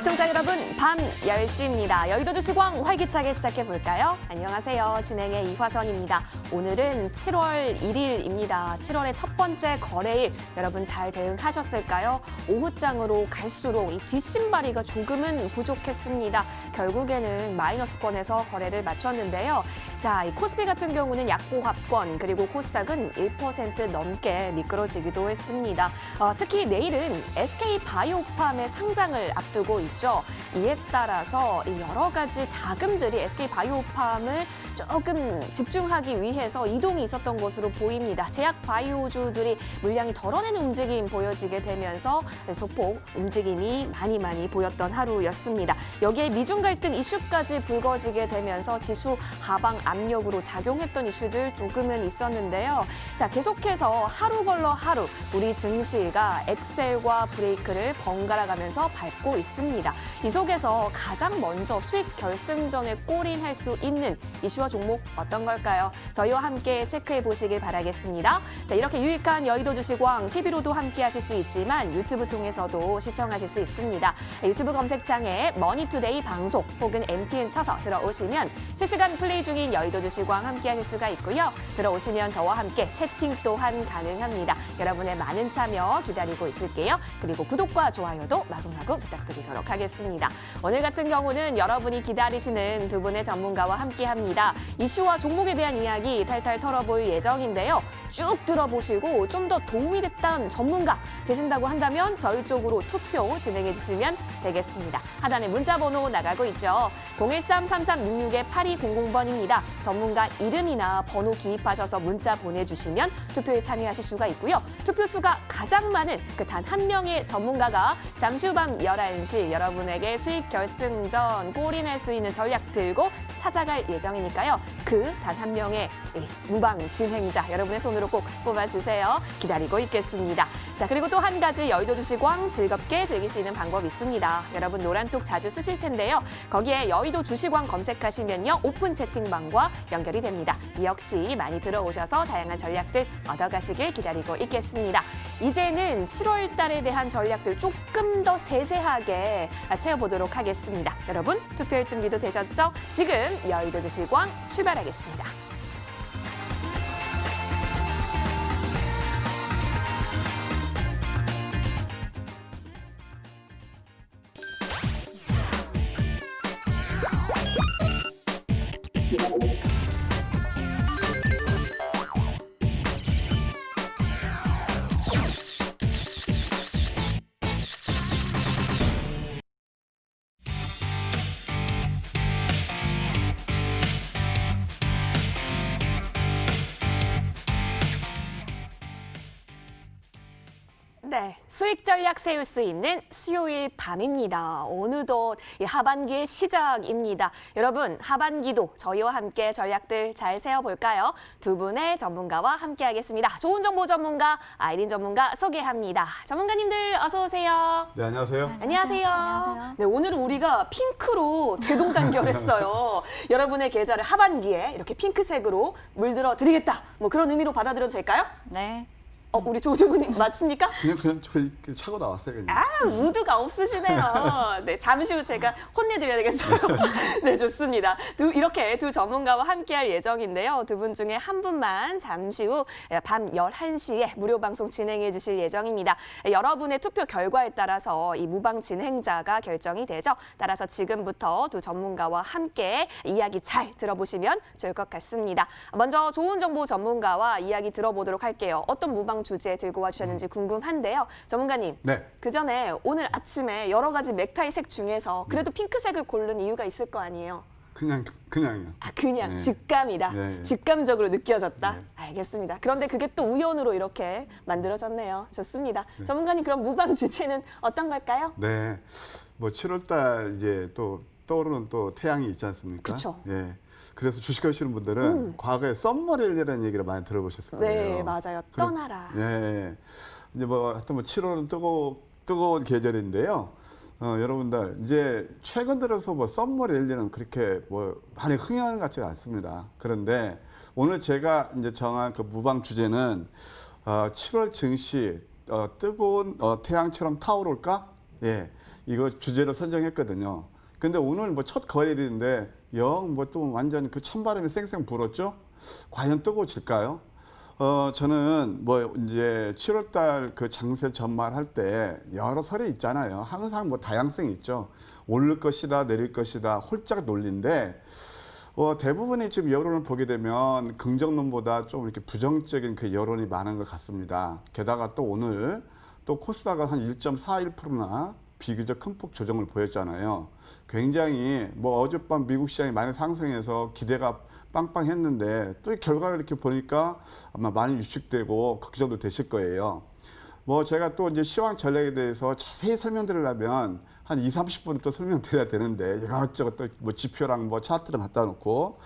시청자 여러분, 밤 10시입니다. 여의도 시광 활기차게 시작해볼까요? 안녕하세요. 진행의 이화선입니다. 오늘은 7월 1일입니다. 7월의 첫 번째 거래일, 여러분 잘 대응하셨을까요? 오후장으로 갈수록 이 뒷심바리가 조금은 부족했습니다. 결국에는 마이너스권에서 거래를 마쳤는데요. 자, 이 코스피 같은 경우는 약보합권, 그리고 코스닥은 1% 넘게 미끄러지기도 했습니다. 특히 내일은 SK바이오팜의 상장을 앞두고 있죠. 이에 따라서 여러 가지 자금들이 SK바이오팜을 조금 집중하기 위해서 이동이 있었던 것으로 보입니다. 제약 바이오주들이 물량이 덜어내는 움직임 보여지게 되면서 소폭 움직임이 많이 보였던 하루였습니다. 여기에 미중 갈등 이슈까지 불거지게 되면서 지수 하방 압력으로 작용했던 이슈들 조금은 있었는데요. 자, 계속해서 하루 걸러 하루 우리 증시가 엑셀과 브레이크를 번갈아 가면서 밟고 있습니다. 이 속에서 가장 먼저 수익 결승전에 골인할 수 있는 이슈와 종목 어떤 걸까요? 저희와 함께 체크해 보시길 바라겠습니다. 자, 이렇게 유익한 여의도 주식왕 TV로도 함께 하실 수 있지만 유튜브 통해서도 시청하실 수 있습니다. 유튜브 검색창에 머니투데이 방송 혹은 MTN 쳐서 들어오시면 실시간 플레이 중인 여의도 주식왕 함께 하실 수가 있고요. 들어오시면 저와 함께 채팅 또한 가능합니다. 여러분의 많은 참여 기다리고 있을게요. 그리고 구독과 좋아요도 마구마구 부탁드리도록 하겠습니다. 오늘 같은 경우는 여러분이 기다리시는 두 분의 전문가와 함께합니다. 이슈와 종목에 대한 이야기 탈탈 털어볼 예정인데요. 쭉 들어보시고 좀 더 도움이 됐던 전문가 계신다고 한다면 저희 쪽으로 투표 진행해 주시면 되겠습니다. 하단에 문자 번호 나가고 있죠. 013-3366-8200번입니다. 전문가 이름이나 번호 기입하셔서 문자 보내주시면 투표에 참여하실 수가 있고요. 투표 수가 가장 많은 그 단 한 명의 전문가가 잠시 후 밤 11시 여러분에게 수익 결승전 골인할 수 있는 전략 들고 찾아갈 예정이니까요. 그 단 한 명의 무방 진행자 여러분의 손으로 꼭 뽑아주세요. 기다리고 있겠습니다. 자, 그리고 또 한 가지 여의도 주식왕 즐겁게 즐길 수 있는 방법이 있습니다. 여러분 노란톡 자주 쓰실 텐데요. 거기에 여의도 주식왕 검색하시면요. 오픈 채팅방과 연결이 됩니다. 이 역시 많이 들어오셔서 다양한 전략들 얻어가시길 기다리고 있겠습니다. 이제는 7월 달에 대한 전략들 조금 더 세세하게 채워보도록 하겠습니다. 여러분 투표할 준비도 되셨죠? 지금 여의도 주식왕 출발하겠습니다. 네, 수익 전략 세울 수 있는 수요일 밤입니다. 어느덧 하반기의 시작입니다. 여러분, 하반기도 저희와 함께 전략들 잘 세워볼까요? 두 분의 전문가와 함께하겠습니다. 좋은 정보 전문가, 아이린 전문가 소개합니다. 전문가님들 어서 오세요. 네, 안녕하세요. 안녕하세요. 안녕하세요. 네, 오늘은 우리가 핑크로 대동단결했어요. 여러분의 계좌를 하반기에 이렇게 핑크색으로 물들어 드리겠다. 뭐 그런 의미로 받아들여도 될까요? 네. 우리 조주부님 맞습니까? 그냥 저희 차고 나왔어요. 그냥. 무드가 없으시네요. 네, 잠시 후 제가 혼내드려야 되겠어요. 네, 좋습니다. 이렇게 두 전문가와 함께할 예정인데요. 두 분 중에 한 분만 잠시 후 밤 11시에 무료 방송 진행해 주실 예정입니다. 여러분의 투표 결과에 따라서 이 무방 진행자가 결정이 되죠. 따라서 지금부터 두 전문가와 함께 이야기 잘 들어보시면 좋을 것 같습니다. 먼저 좋은 정보 전문가와 이야기 들어보도록 할게요. 어떤 무방 주제 들고 와주셨는지 궁금한데요. 전문가님, 네. 그 전에 오늘 아침에 여러 가지 넥타이 색 중에서 그래도 핑크색을 고른 이유가 있을 거 아니에요? 그냥요. 그냥 네. 직감이다. 네. 직감적으로 느껴졌다. 네. 알겠습니다. 그런데 그게 또 우연으로 이렇게 만들어졌네요. 좋습니다. 전문가님, 그럼 무방 주제는 어떤 걸까요? 네. 뭐 7월 달 이제 또 떠오르는 또 태양이 있지 않습니까? 그쵸. 예. 그래서 주식하시는 분들은 과거에 썸머렐이라는 얘기를 많이 들어보셨을 거예요. 네, 맞아요. 떠나라. 예. 이제 뭐 하여튼 뭐 7월은 뜨거운 계절인데요. 여러분들 이제 최근 들어서 뭐 썸머랠리는 그렇게 뭐 많이 흥행하는 것 같지가 않습니다. 그런데 오늘 제가 이제 정한 그 무방 주제는 7월 증시 뜨거운 태양처럼 타오를까? 예, 이거 주제로 선정했거든요. 근데 오늘 뭐 첫 거래일인데 영 뭐 또 완전 그 찬바람이 쌩쌩 불었죠. 과연 뜨고 질까요? 저는 뭐 이제 7월 달 그 장세 전말할 때 여러 설이 있잖아요. 항상 뭐 다양성이 있죠. 오를 것이다, 내릴 것이다, 홀짝 논리인데 대부분이 지금 여론을 보게 되면 긍정론보다 좀 이렇게 부정적인 그 여론이 많은 것 같습니다. 게다가 또 오늘 또 코스닥은 한 1.41%나 비교적 큰 폭 조정을 보였잖아요. 굉장히 뭐 어젯밤 미국 시장이 많이 상승해서 기대가 빵빵했는데 또 이 결과를 이렇게 보니까 아마 많이 위축되고 걱정도 되실 거예요. 뭐 제가 또 이제 시황 전략에 대해서 자세히 설명드리려면 한 30분 또 설명드려야 되는데 이것저것 또 뭐 지표랑 뭐 차트를 갖다 놓고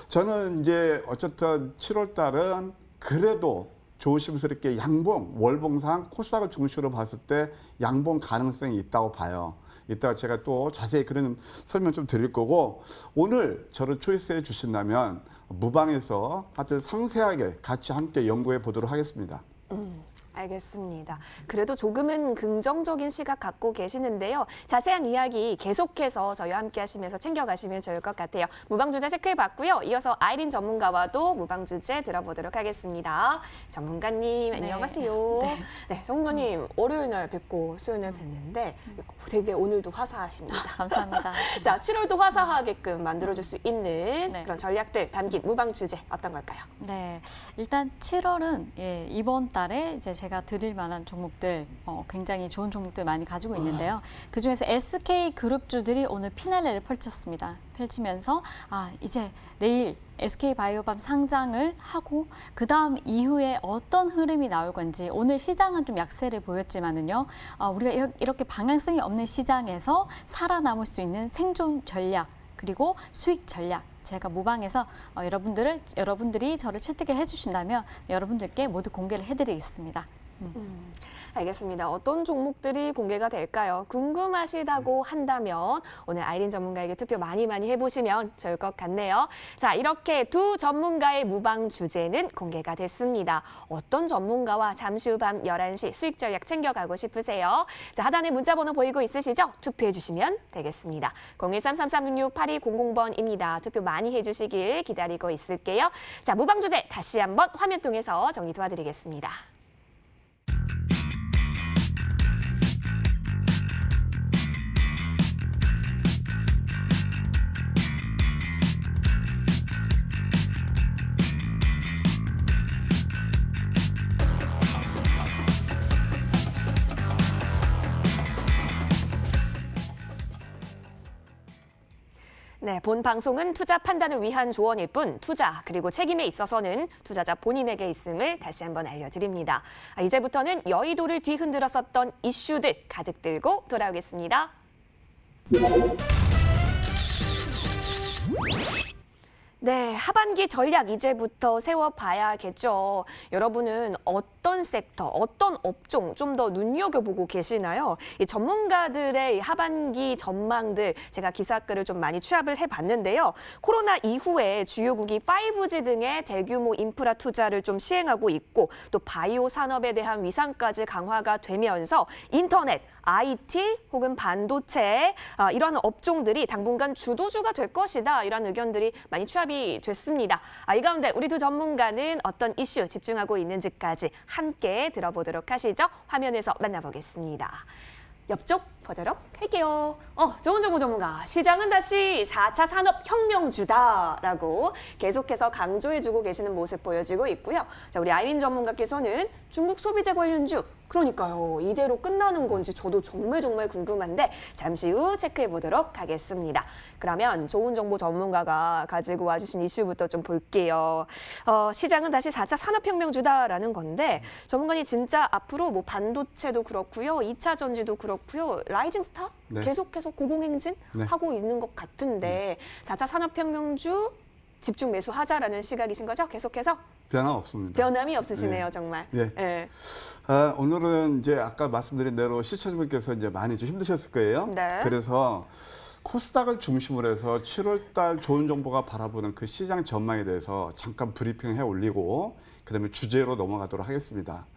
저는 이제 어쨌든 7월 달은 그래도 조심스럽게 양봉, 월봉상 코스닥을 중심으로 봤을 때 양봉 가능성이 있다고 봐요. 이따가 제가 또 자세히 그런 설명 좀 드릴 거고 오늘 저를 초이스해 주신다면 무방에서 하여튼 상세하게 같이 함께 연구해 보도록 하겠습니다. 알겠습니다. 그래도 조금은 긍정적인 시각 갖고 계시는데요. 자세한 이야기 계속해서 저희와 함께 하시면서 챙겨가시면 좋을 것 같아요. 무방 주제 체크해봤고요. 이어서 아이린 전문가와도 무방 주제 들어보도록 하겠습니다. 전문가님, 안녕하세요. 네, 전문가님, 월요일 날 뵙고 수요일 날 뵀는데 되게 오늘도 화사하십니다. 감사합니다. 자, 7월도 화사하게끔 만들어줄 수 있는 그런 전략들 담긴 무방 주제 어떤 걸까요? 네, 일단 7월은 이번 달에 이제 제가 드릴 만한 종목들 굉장히 좋은 종목들 많이 가지고 있는데요. 그중에서 SK 그룹주들이 오늘 피날레를 펼치면서 이제 내일 SK 바이오밤 상장을 하고 그 다음 이후에 어떤 흐름이 나올 건지 오늘 시장은 좀 약세를 보였지만은요. 우리가 이렇게 방향성이 없는 시장에서 살아남을 수 있는 생존 전략 그리고 수익 전략 제가 무방에서 여러분들이 저를 채택을 해주신다면 여러분들께 모두 공개를 해드리겠습니다. 알겠습니다. 어떤 종목들이 공개가 될까요? 궁금하시다고 한다면 오늘 아이린 전문가에게 투표 많이 해보시면 좋을 것 같네요. 자, 이렇게 두 전문가의 무방 주제는 공개가 됐습니다. 어떤 전문가와 잠시 후 밤 11시 수익 전략 챙겨가고 싶으세요? 자, 하단에 문자번호 보이고 있으시죠? 투표해 주시면 되겠습니다. 013-3366-8200번입니다. 투표 많이 해주시길 기다리고 있을게요. 자, 무방 주제 다시 한번 화면 통해서 정리 도와드리겠습니다. 네, 본 방송은 투자 판단을 위한 조언일 뿐 투자 그리고 책임에 있어서는 투자자 본인에게 있음을 다시 한번 알려드립니다. 이제부터는 여의도를 뒤흔들었었던 이슈들 가득 들고 돌아오겠습니다. 네, 하반기 전략 이제부터 세워봐야겠죠. 여러분은 어떤 섹터, 어떤 업종 좀 더 눈여겨보고 계시나요? 이 전문가들의 하반기 전망들 제가 기사글을 좀 많이 취합을 해봤는데요. 코로나 이후에 주요국이 5G 등의 대규모 인프라 투자를 좀 시행하고 있고 또 바이오 산업에 대한 위상까지 강화가 되면서 인터넷, IT 혹은 반도체 이러한 업종들이 당분간 주도주가 될 것이다. 이런 의견들이 많이 취합이 됐습니다. 이 가운데 우리 두 전문가는 어떤 이슈 집중하고 있는지까지 함께 들어보도록 하시죠. 화면에서 만나보겠습니다. 옆쪽 보도록 할게요. 좋은 정보 전문가, 시장은 다시 4차 산업혁명주다라고 계속해서 강조해주고 계시는 모습 보여지고 있고요. 자, 우리 아이린 전문가께서는 중국 소비재 관련주, 그러니까요. 이대로 끝나는 건지 저도 정말 궁금한데 잠시 후 체크해 보도록 하겠습니다. 그러면 좋은 정보 전문가가 가지고 와주신 이슈부터 좀 볼게요. 시장은 다시 4차 산업혁명주다라는 건데 전문가님 진짜 앞으로 뭐 반도체도 그렇고요. 2차 전지도 그렇고요. 라이징 스타 네. 계속해서 고공행진 네. 하고 있는 것 같은데 4차 산업혁명주 집중 매수하자라는 시각이신 거죠? 계속해서? 변화 없습니다. 변함이 없으시네요, 네. 정말. 예. 네. 오늘은 이제 아까 말씀드린 대로 시청자분께서 이제 많이 좀 힘드셨을 거예요. 네. 그래서 코스닥을 중심으로 해서 7월 달 좋은 정보가 바라보는 그 시장 전망에 대해서 잠깐 브리핑 해 올리고 그다음에 주제로 넘어가도록 하겠습니다.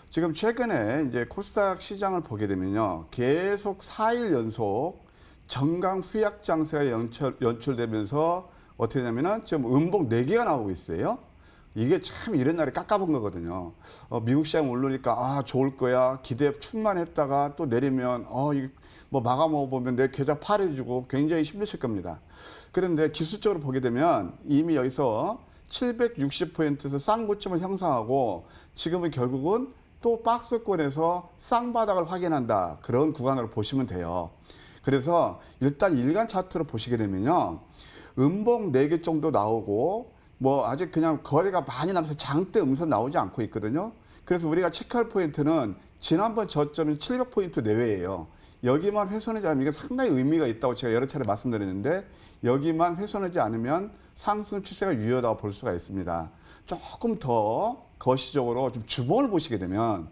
지금 최근에 이제 코스닥 시장을 보게 되면요. 계속 4일 연속 정강 후약 장세가 연출되면서 어떻게 되냐면은 지금 음봉 4개가 나오고 있어요. 이게 참 이런 날에 깎아본 거거든요. 미국 시장 오르니까 아 좋을 거야 기대 충만했다가 또 내리면 이거 뭐 마감하고 보면 내 계좌 파래지고 굉장히 힘드실 겁니다. 그런데 기술적으로 보게 되면 이미 여기서 760포인트에서 쌍고점을 형성하고 지금은 결국은 또 박스권에서 쌍바닥을 확인한다. 그런 구간으로 보시면 돼요. 그래서 일단 일간 차트로 보시게 되면요. 음봉 4개 정도 나오고 뭐 아직 그냥 거래가 많이 나면서 장대 음선 나오지 않고 있거든요. 그래서 우리가 체크할 포인트는 지난번 저점이 700포인트 내외예요. 여기만 훼손하지 않으면 이게 상당히 의미가 있다고 제가 여러 차례 말씀드렸는데 여기만 훼손하지 않으면 상승 추세가 유효하다고 볼 수가 있습니다. 조금 더 거시적으로 좀 주봉을 보시게 되면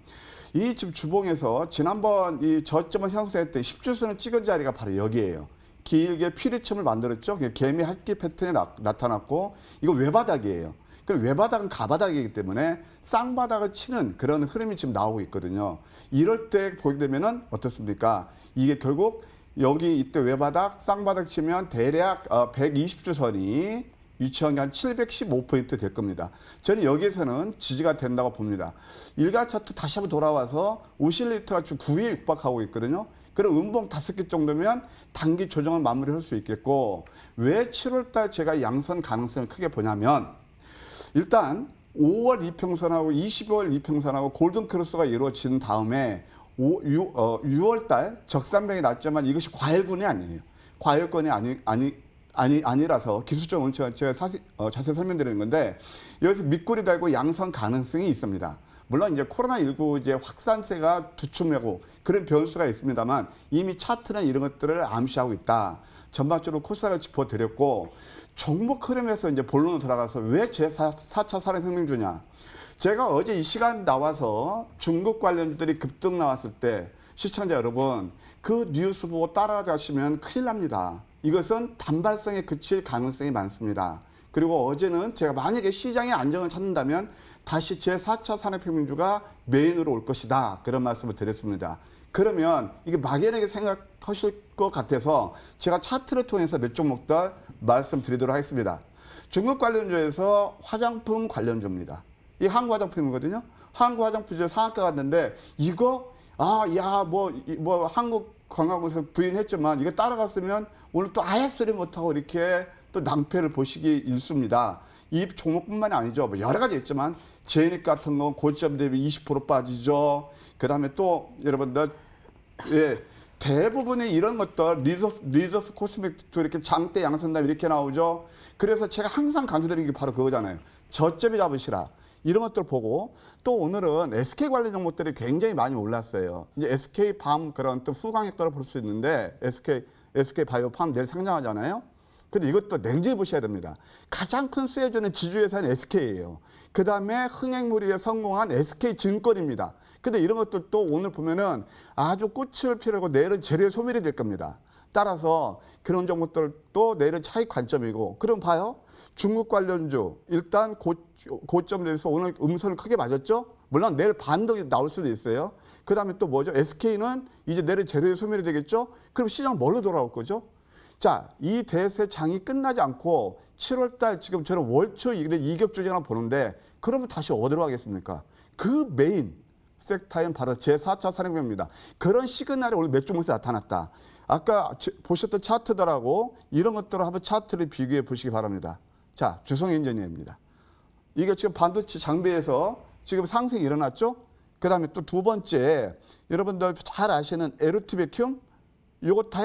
이 지금 주봉에서 지난번 이 저점을 형성했던 10주선을 찍은 자리가 바로 여기예요. 길게 피리점을 만들었죠. 개미 할기 패턴이 나타났고 이거 외바닥이에요. 그럼 외바닥은 가바닥이기 때문에 쌍바닥을 치는 그런 흐름이 지금 나오고 있거든요. 이럴 때 보게 되면은 어떻습니까? 이게 결국 여기 이때 외바닥 쌍바닥 치면 대략 120주선이 위치한 게 한 715포인트 될 겁니다. 저는 여기에서는 지지가 된다고 봅니다. 일간 차트 다시 한번 돌아와서 오실레이터가 지금 9위에 육박하고 있거든요. 그럼 음봉 5개 정도면 단기 조정을 마무리할 수 있겠고 왜 7월달 제가 양선 가능성을 크게 보냐면 일단 5월 이평선하고 20월 이평선하고 골든크로스가 이루어진 다음에 6월달 적산병이 났지만 이것이 과열군이 아니에요. 과열군이 아니라서 기술적으로 제가 자세히 설명드리는 건데 여기서 밑골이 달고 양선 가능성이 있습니다. 물론 이제 코로나19 이제 확산세가 두춤하고 그런 변수가 있습니다만 이미 차트는 이런 것들을 암시하고 있다. 전반적으로 코스닥을 짚어드렸고 종목 흐름에서 이제 본론으로 들어가서 왜 제4차 산업혁명주냐. 제가 어제 이 시간 나와서 중국 관련주들이 급등 나왔을 때 시청자 여러분 그 뉴스 보고 따라가시면 큰일 납니다. 이것은 단발성에 그칠 가능성이 많습니다. 그리고 어제는 제가 만약에 시장의 안정을 찾는다면 다시 제4차 산업혁명주가 메인으로 올 것이다. 그런 말씀을 드렸습니다. 그러면 이게 막연하게 생각하실 것 같아서 제가 차트를 통해서 몇 종목들 말씀드리도록 하겠습니다. 중국 관련주에서 화장품 관련주입니다. 이 한국 화장품이거든요. 한국 화장품주 상한가 갔는데 이거 뭐 한국 관광공사 부인했지만 이거 따라갔으면 오늘 또 아예 소리 못하고 이렇게 또 낭패를 보시기 일쑤입니다. 이 종목뿐만이 아니죠. 뭐 여러 가지 있지만 제닉 같은 건 고점 대비 20% 빠지죠. 그다음에 또 여러분들 대부분의 이런 것들 리저스 코스메틱도 이렇게 장대 양선담 이렇게 나오죠. 그래서 제가 항상 강조드리는 게 바로 그거잖아요. 저점에 잡으시라. 이런 것들 보고 또 오늘은 SK 관련 종목들이 굉장히 많이 올랐어요. 이제 SK 밤 그런 또 후광효과를 볼 수 있는데 SK 바이오팜 내일 상장하잖아요. 근데 이것도 냉정히 보셔야 됩니다. 가장 큰 수혜주는 지주회사는 SK예요. 그 다음에 흥행무리에 성공한 SK증권입니다. 근데 이런 것들도 오늘 보면은 아주 꽃을 피우고 내일은 재료의 소멸이 될 겁니다. 따라서 그런 종목들도 내일은 차익 관점이고 그럼 봐요. 중국 관련주 일단 고점 내에서 오늘 음선을 크게 맞았죠. 물론 내일 반등이 나올 수도 있어요. 그 다음에 또 뭐죠? SK는 이제 내일 재료의 소멸이 되겠죠. 그럼 시장 뭘로 돌아올 거죠? 자, 이 대세장이 끝나지 않고 7월달 지금 저는 월초 이격 조정을 보는데 그러면 다시 어디로 가겠습니까? 그 메인 섹터인 바로 제4차 산업혁명입니다. 그런 시그널이 오늘 몇 종목에서 나타났다. 아까 보셨던 차트들하고 이런 것들을 한번 차트를 비교해 보시기 바랍니다. 자, 주성엔지니어입니다. 이게 지금 반도체 장비에서 지금 상승이 일어났죠? 그 다음에 또 두 번째, 여러분들 잘 아시는 에르투 베큐움? 요거 다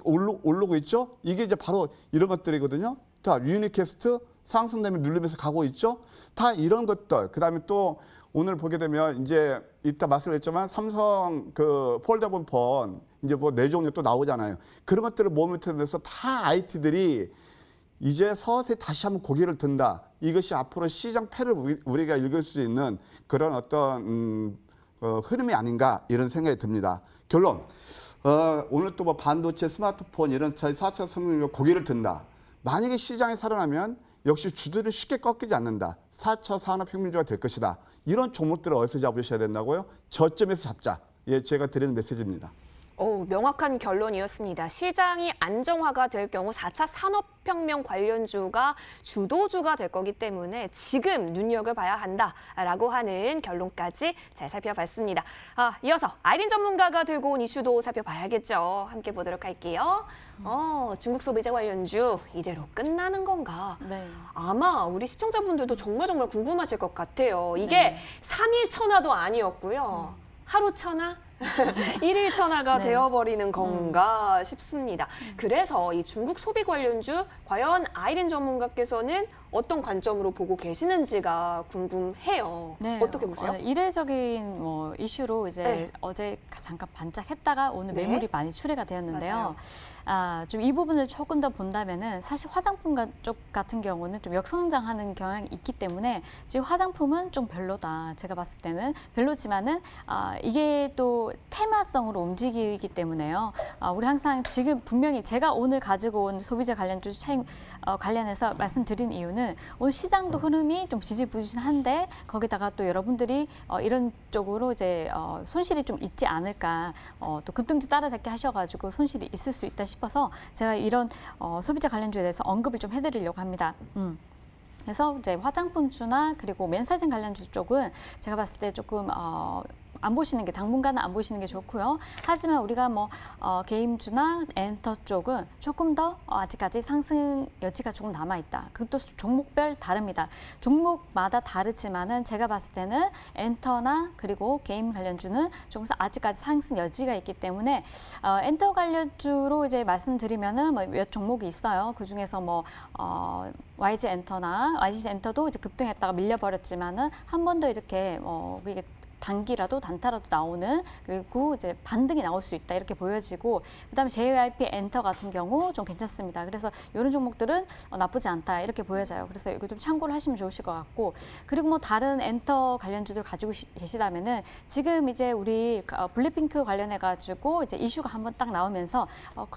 오르고 있죠? 이게 이제 바로 이런 것들이거든요. 다 유니캐스트 상승되면 누르면서 가고 있죠? 다 이런 것들. 그 다음에 또 오늘 보게 되면 이제 이따 말씀드렸지만 삼성 그 폴더블 폰 이제 뭐 4종류 또 나오잖아요. 그런 것들을 모니터에서 다 IT들이 이제 서서히 다시 한번 고개를 든다. 이것이 앞으로 시장 패를 우리가 읽을 수 있는 그런 어떤 흐름이 아닌가 이런 생각이 듭니다. 결론. 오늘 또 뭐 반도체, 스마트폰 이런 4차 산업혁명 고개를 든다. 만약에 시장이 살아나면 역시 주들은 쉽게 꺾이지 않는다. 4차 산업혁명주가 될 것이다. 이런 종목들을 어디서 잡으셔야 된다고요? 저점에서 잡자. 예, 제가 드리는 메시지입니다. 명확한 결론이었습니다. 시장이 안정화가 될 경우 4차 산업혁명 관련주가 주도주가 될 거기 때문에 지금 눈여겨봐야 한다라고 하는 결론까지 잘 살펴봤습니다. 이어서 아이린 전문가가 들고 온 이슈도 살펴봐야겠죠. 함께 보도록 할게요. 중국 소비재 관련주 이대로 끝나는 건가? 네. 아마 우리 시청자분들도 정말 궁금하실 것 같아요. 이게 3일 천하도 아니었고요. 하루 천하? 1일 천하가 네. 되어버리는 건가 싶습니다. 그래서 이 중국 소비 관련주 과연 아이린 전문가께서는 어떤 관점으로 보고 계시는지가 궁금해요. 네, 어떻게 보세요? 이례적인 이슈로 이제 네. 어제 잠깐 반짝했다가 오늘 네. 매물이 많이 출회가 되었는데요. 맞아요. 좀 이 부분을 조금 더 본다면은 사실 화장품 쪽 같은 경우는 좀 역성장하는 경향이 있기 때문에 지금 화장품은 좀 별로다. 제가 봤을 때는 별로지만은 이게 또 테마성으로 움직이기 때문에요. 우리 항상 지금 분명히 제가 오늘 가지고 온 소비재 관련주 차익 관련해서 말씀드린 이유는 오늘 시장도 흐름이 좀 지지부진한데 거기다가 또 여러분들이 이런 쪽으로 이제 손실이 좀 있지 않을까 또 급등주 따라잡기 하셔가지고 손실이 있을 수 있다 싶어서 제가 이런 소비재 관련주에 대해서 언급을 좀 해드리려고 합니다. 그래서 이제 화장품주나 그리고 맨사진 관련주 쪽은 제가 봤을 때 조금 안 보시는 게 당분간은 안 보시는 게 좋고요. 하지만 우리가 게임주나 엔터 쪽은 조금 더 아직까지 상승 여지가 조금 남아 있다. 그것도 종목별 다릅니다. 종목마다 다르지만은 제가 봤을 때는 엔터나 그리고 게임 관련주는 조금 아직까지 상승 여지가 있기 때문에 엔터 관련주로 이제 말씀드리면은 몇 종목이 있어요. 그 중에서 YG 엔터도 이제 급등했다가 밀려버렸지만은 한 번 더 이렇게 이게 단기라도 단타라도 나오는 그리고 이제 반등이 나올 수 있다 이렇게 보여지고 그다음에 JYP 엔터 같은 경우 좀 괜찮습니다. 그래서 이런 종목들은 나쁘지 않다 이렇게 보여져요. 그래서 이거 좀 참고를 하시면 좋으실 것 같고 그리고 다른 엔터 관련주들 가지고 계시다면은 지금 이제 우리 블랙핑크 관련해 가지고 이제 이슈가 한번 딱 나오면서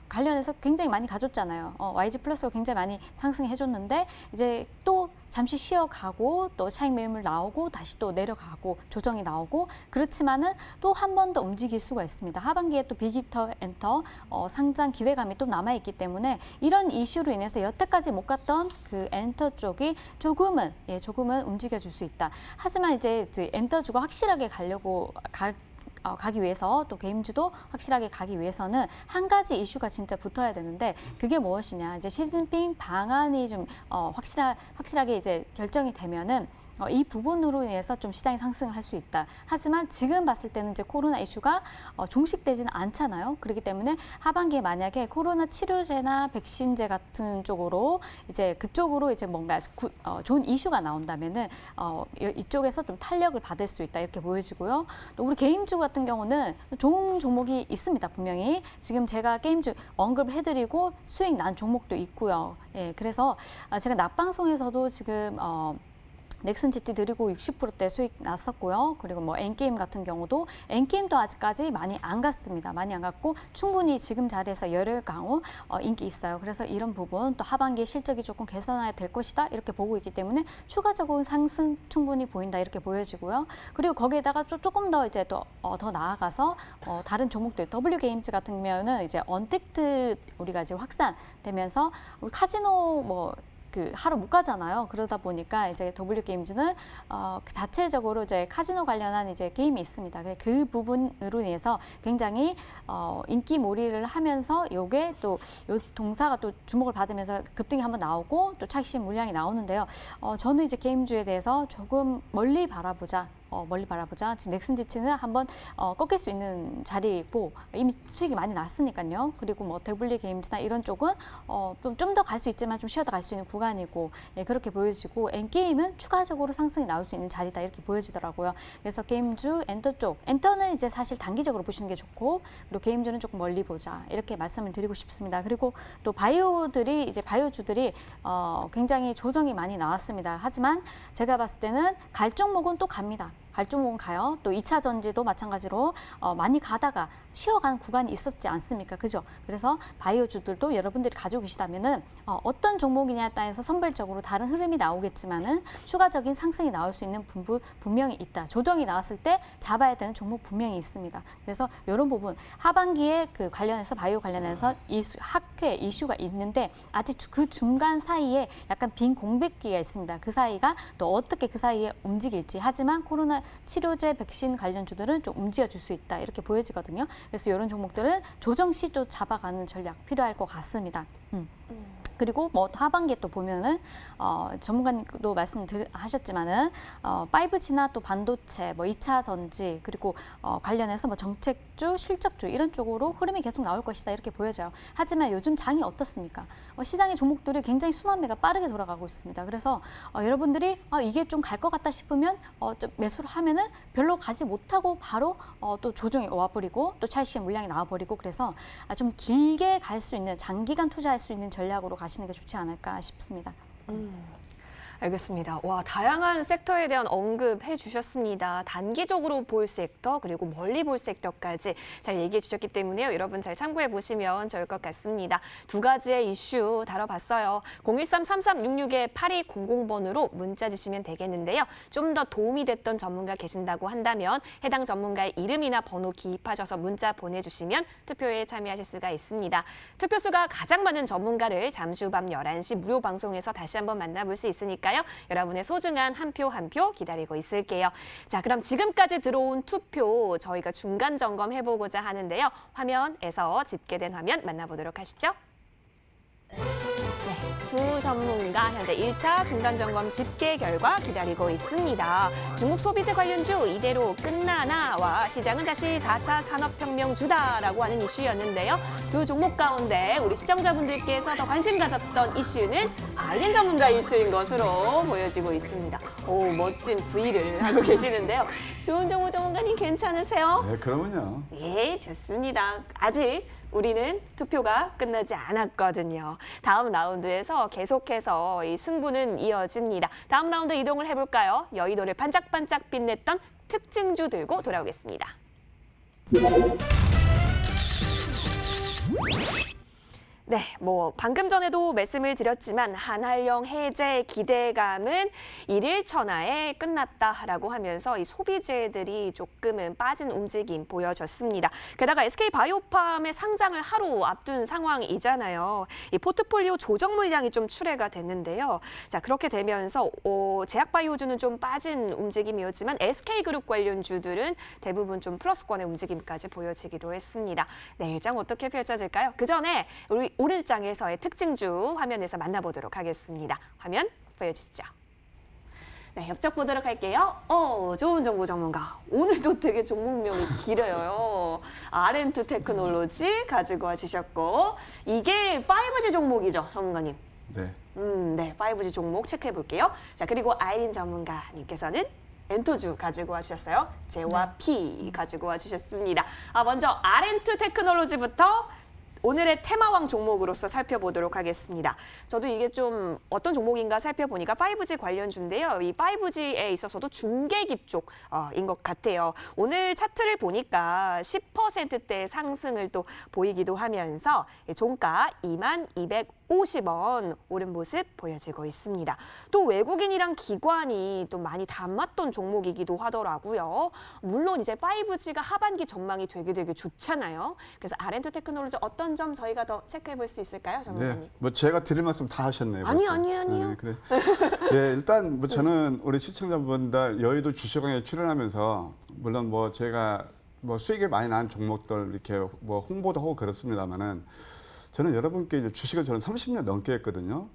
관련해서 굉장히 많이 가졌잖아요. YG 플러스가 굉장히 많이 상승해 줬는데 이제 또 잠시 쉬어가고 또 차익 매물 나오고 다시 또 내려가고 조정이 나오고 그렇지만은 또 한 번 더 움직일 수가 있습니다. 하반기에 또 빅히터 엔터 상장 기대감이 또 남아있기 때문에 이런 이슈로 인해서 여태까지 못 갔던 그 엔터 쪽이 조금은 움직여줄 수 있다. 하지만 이제 엔터주가 확실하게 가기 위해서 또 게임주도 확실하게 가기 위해서는 한 가지 이슈가 진짜 붙어야 되는데 그게 무엇이냐 이제 시진핑 방안이 좀 확실하게 이제 결정이 되면은 이 부분으로 인해서 좀 시장이 상승을 할 수 있다. 하지만 지금 봤을 때는 이제 코로나 이슈가 종식되지는 않잖아요. 그렇기 때문에 하반기에 만약에 코로나 치료제나 백신제 같은 쪽으로 이제 그쪽으로 이제 뭔가 좋은 이슈가 나온다면은 이쪽에서 좀 탄력을 받을 수 있다 이렇게 보여지고요. 또 우리 게임주 같은 경우는 좋은 종목이 있습니다. 분명히 지금 제가 게임주 언급을 해드리고 수익 난 종목도 있고요. 예, 그래서 제가 낮방송에서도 지금 넥슨 GT 드리고 60%대 수익 났었고요. 그리고 엔게임 같은 경우도 엔게임도 아직까지 많이 안 갔습니다. 많이 안 갔고 충분히 지금 자리에서 열혈 강호 인기 있어요. 그래서 이런 부분 또 하반기 실적이 조금 개선해야 될 것이다 이렇게 보고 있기 때문에 추가적인 상승 충분히 보인다 이렇게 보여지고요. 그리고 거기에다가 조금 더 이제 더 나아가서 다른 종목들 W 게임즈 같은 경우는 이제 언택트 우리가 이제 확산되면서 우리 카지노 하루 못 가잖아요. 그러다 보니까 이제 W 게임즈는 자체적으로 이제 카지노 관련한 이제 게임이 있습니다. 그 부분으로 인해서 굉장히 인기몰이를 하면서 요게 또 요 동사가 또 주목을 받으면서 급등이 한번 나오고 또 차익 물량이 나오는데요. 저는 이제 게임주에 대해서 조금 멀리 바라보자. 지금 넥슨 지치는 한번 꺾일 수 있는 자리이고 이미 수익이 많이 났으니까요. 그리고 W 게임즈나 이런 쪽은 좀 더 갈 수 있지만 좀 쉬어도 갈 수 있는 구간이고 그렇게 보여지고 엔게임은 추가적으로 상승이 나올 수 있는 자리다 이렇게 보여지더라고요. 그래서 게임주 엔터 쪽 엔터는 이제 사실 단기적으로 보시는 게 좋고 그리고 게임주는 조금 멀리 보자 이렇게 말씀을 드리고 싶습니다. 그리고 또 바이오주들이 굉장히 조정이 많이 나왔습니다. 하지만 제가 봤을 때는 갈 종목은 또 갑니다. 갈 종목은 가요. 또 2차 전지도 마찬가지로 많이 가다가 쉬어간 구간이 있었지 않습니까? 그죠? 그래서 바이오주들도 여러분들이 가지고 계시다면은 어떤 종목이냐에 따라서 선별적으로 다른 흐름이 나오겠지만은 추가적인 상승이 나올 수 있는 분명히 있다. 조정이 나왔을 때 잡아야 되는 종목 분명히 있습니다. 그래서 이런 부분 하반기에 그 관련해서 바이오 관련해서 학회 이슈가 있는데 아직 그 중간 사이에 약간 빈 공백기가 있습니다. 그 사이가 또 어떻게 그 사이에 움직일지. 하지만 코로나 치료제 백신 관련주들은 좀 움직여줄 수 있다. 이렇게 보여지거든요. 그래서 이런 종목들은 조정 시도 잡아가는 전략 필요할 것 같습니다. 그리고 뭐 하반기에 또 보면은 전문가님도 말씀하셨지만은 5G나 또 반도체, 뭐 2차 전지 그리고 관련해서 뭐 정책주, 실적주 이런 쪽으로 흐름이 계속 나올 것이다 이렇게 보여져요. 하지만 요즘 장이 어떻습니까? 시장의 종목들이 굉장히 순환매가 빠르게 돌아가고 있습니다. 그래서 여러분들이 이게 좀 갈 것 같다 싶으면 좀 매수를 하면은 별로 가지 못하고 바로 또 조정이 와버리고 또 차익실현 물량이 나와버리고 그래서 좀 길게 갈 수 있는 장기간 투자할 수 있는 전략으로 가시는 게 좋지 않을까 싶습니다. 알겠습니다. 와, 다양한 섹터에 대한 언급해 주셨습니다. 단기적으로 볼 섹터 그리고 멀리 볼 섹터까지 잘 얘기해 주셨기 때문에요. 여러분 잘 참고해 보시면 좋을 것 같습니다. 두 가지의 이슈 다뤄봤어요. 013-3366-8200번으로 문자 주시면 되겠는데요. 좀 더 도움이 됐던 전문가 계신다고 한다면 해당 전문가의 이름이나 번호 기입하셔서 문자 보내주시면 투표에 참여하실 수가 있습니다. 투표수가 가장 많은 전문가를 잠시 후 밤 11시 무료 방송에서 다시 한번 만나볼 수 있으니까 여러분의 소중한 한 표 한 표 기다리고 있을게요. 자, 그럼 지금까지 들어온 투표 저희가 중간 점검해보고자 하는데요. 화면에서 집계된 화면 만나보도록 하시죠. 두 전문가 현재 1차 중간 점검 집계 결과 기다리고 있습니다. 중국 소비재 관련주 이대로 끝나나와 시장은 다시 4차 산업혁명주다라고 하는 이슈였는데요. 두 종목 가운데 우리 시청자분들께서 더 관심 가졌던 이슈는 아이린 전문가 이슈인 것으로 보여지고 있습니다. 오, 멋진 V를 하고 계시는데요. 좋은 정보 전문가님 괜찮으세요? 네, 그러면요. 예, 좋습니다. 아직 우리는 투표가 끝나지 않았거든요. 다음 라운드에서 계속해서 이 승부는 이어집니다. 다음 라운드 이동을 해볼까요? 여의도를 반짝반짝 빛냈던 특징주 들고 돌아오겠습니다. 네, 뭐 방금 전에도 말씀을 드렸지만 한한령 해제 기대감은 일일 천하에 끝났다라고 하면서 이 소비재들이 조금은 빠진 움직임 보여졌습니다. 게다가 SK바이오팜의 상장을 하루 앞둔 상황이잖아요. 이 포트폴리오 조정 물량이 좀 출회가 됐는데요. 자, 그렇게 되면서 제약바이오주는 좀 빠진 움직임이었지만 SK그룹 관련주들은 대부분 좀 플러스권의 움직임까지 보여지기도 했습니다. 내일장 어떻게 펼쳐질까요? 그 전에 우리 오늘장에서의 특징주 화면에서 만나보도록 하겠습니다. 화면 보여주시죠. 네, 옆쪽 보도록 할게요. 좋은 정보 전문가. 오늘도 되게 종목명이 길어요. 아렌투 테크놀로지 가지고 와주셨고 이게 5G 종목이죠, 전문가님? 네. 네, 5G 종목 체크해 볼게요. 자, 그리고 아이린 전문가님께서는 엔토주 가지고 와주셨어요. J와 P 가지고 와주셨습니다. 먼저 아렌투 테크놀로지부터 오늘의 테마왕 종목으로서 살펴보도록 하겠습니다. 저도 이게 좀 어떤 종목인가 살펴보니까 5G 관련주인데요. 이 5G에 있어서도 중계기 쪽인 것 같아요. 오늘 차트를 보니까 10%대 상승을 또 보이기도 하면서 종가 22,250원 오른 모습 보여지고 있습니다. 또 외국인이랑 기관이 또 많이 담았던 종목이기도 하더라고요. 물론 이제 5G가 하반기 전망이 되게 좋잖아요. 그래서 아렌투 테크놀로지 어떤 점 저희가 더 체크해 볼 수 있을까요, 전문가님? 네, 뭐 제가 드릴 말씀 다 하셨네요. 아니요. 네, 그래. 예, 일단 뭐 저는 우리 시청자분들 여의도 주식왕에 출연하면서 물론 뭐 제가 뭐 수익이 많이 난 종목들 이렇게 뭐 홍보도 하고 그렇습니다만은 저는 여러분께 이제 주식을 저는 30년 넘게 했거든요.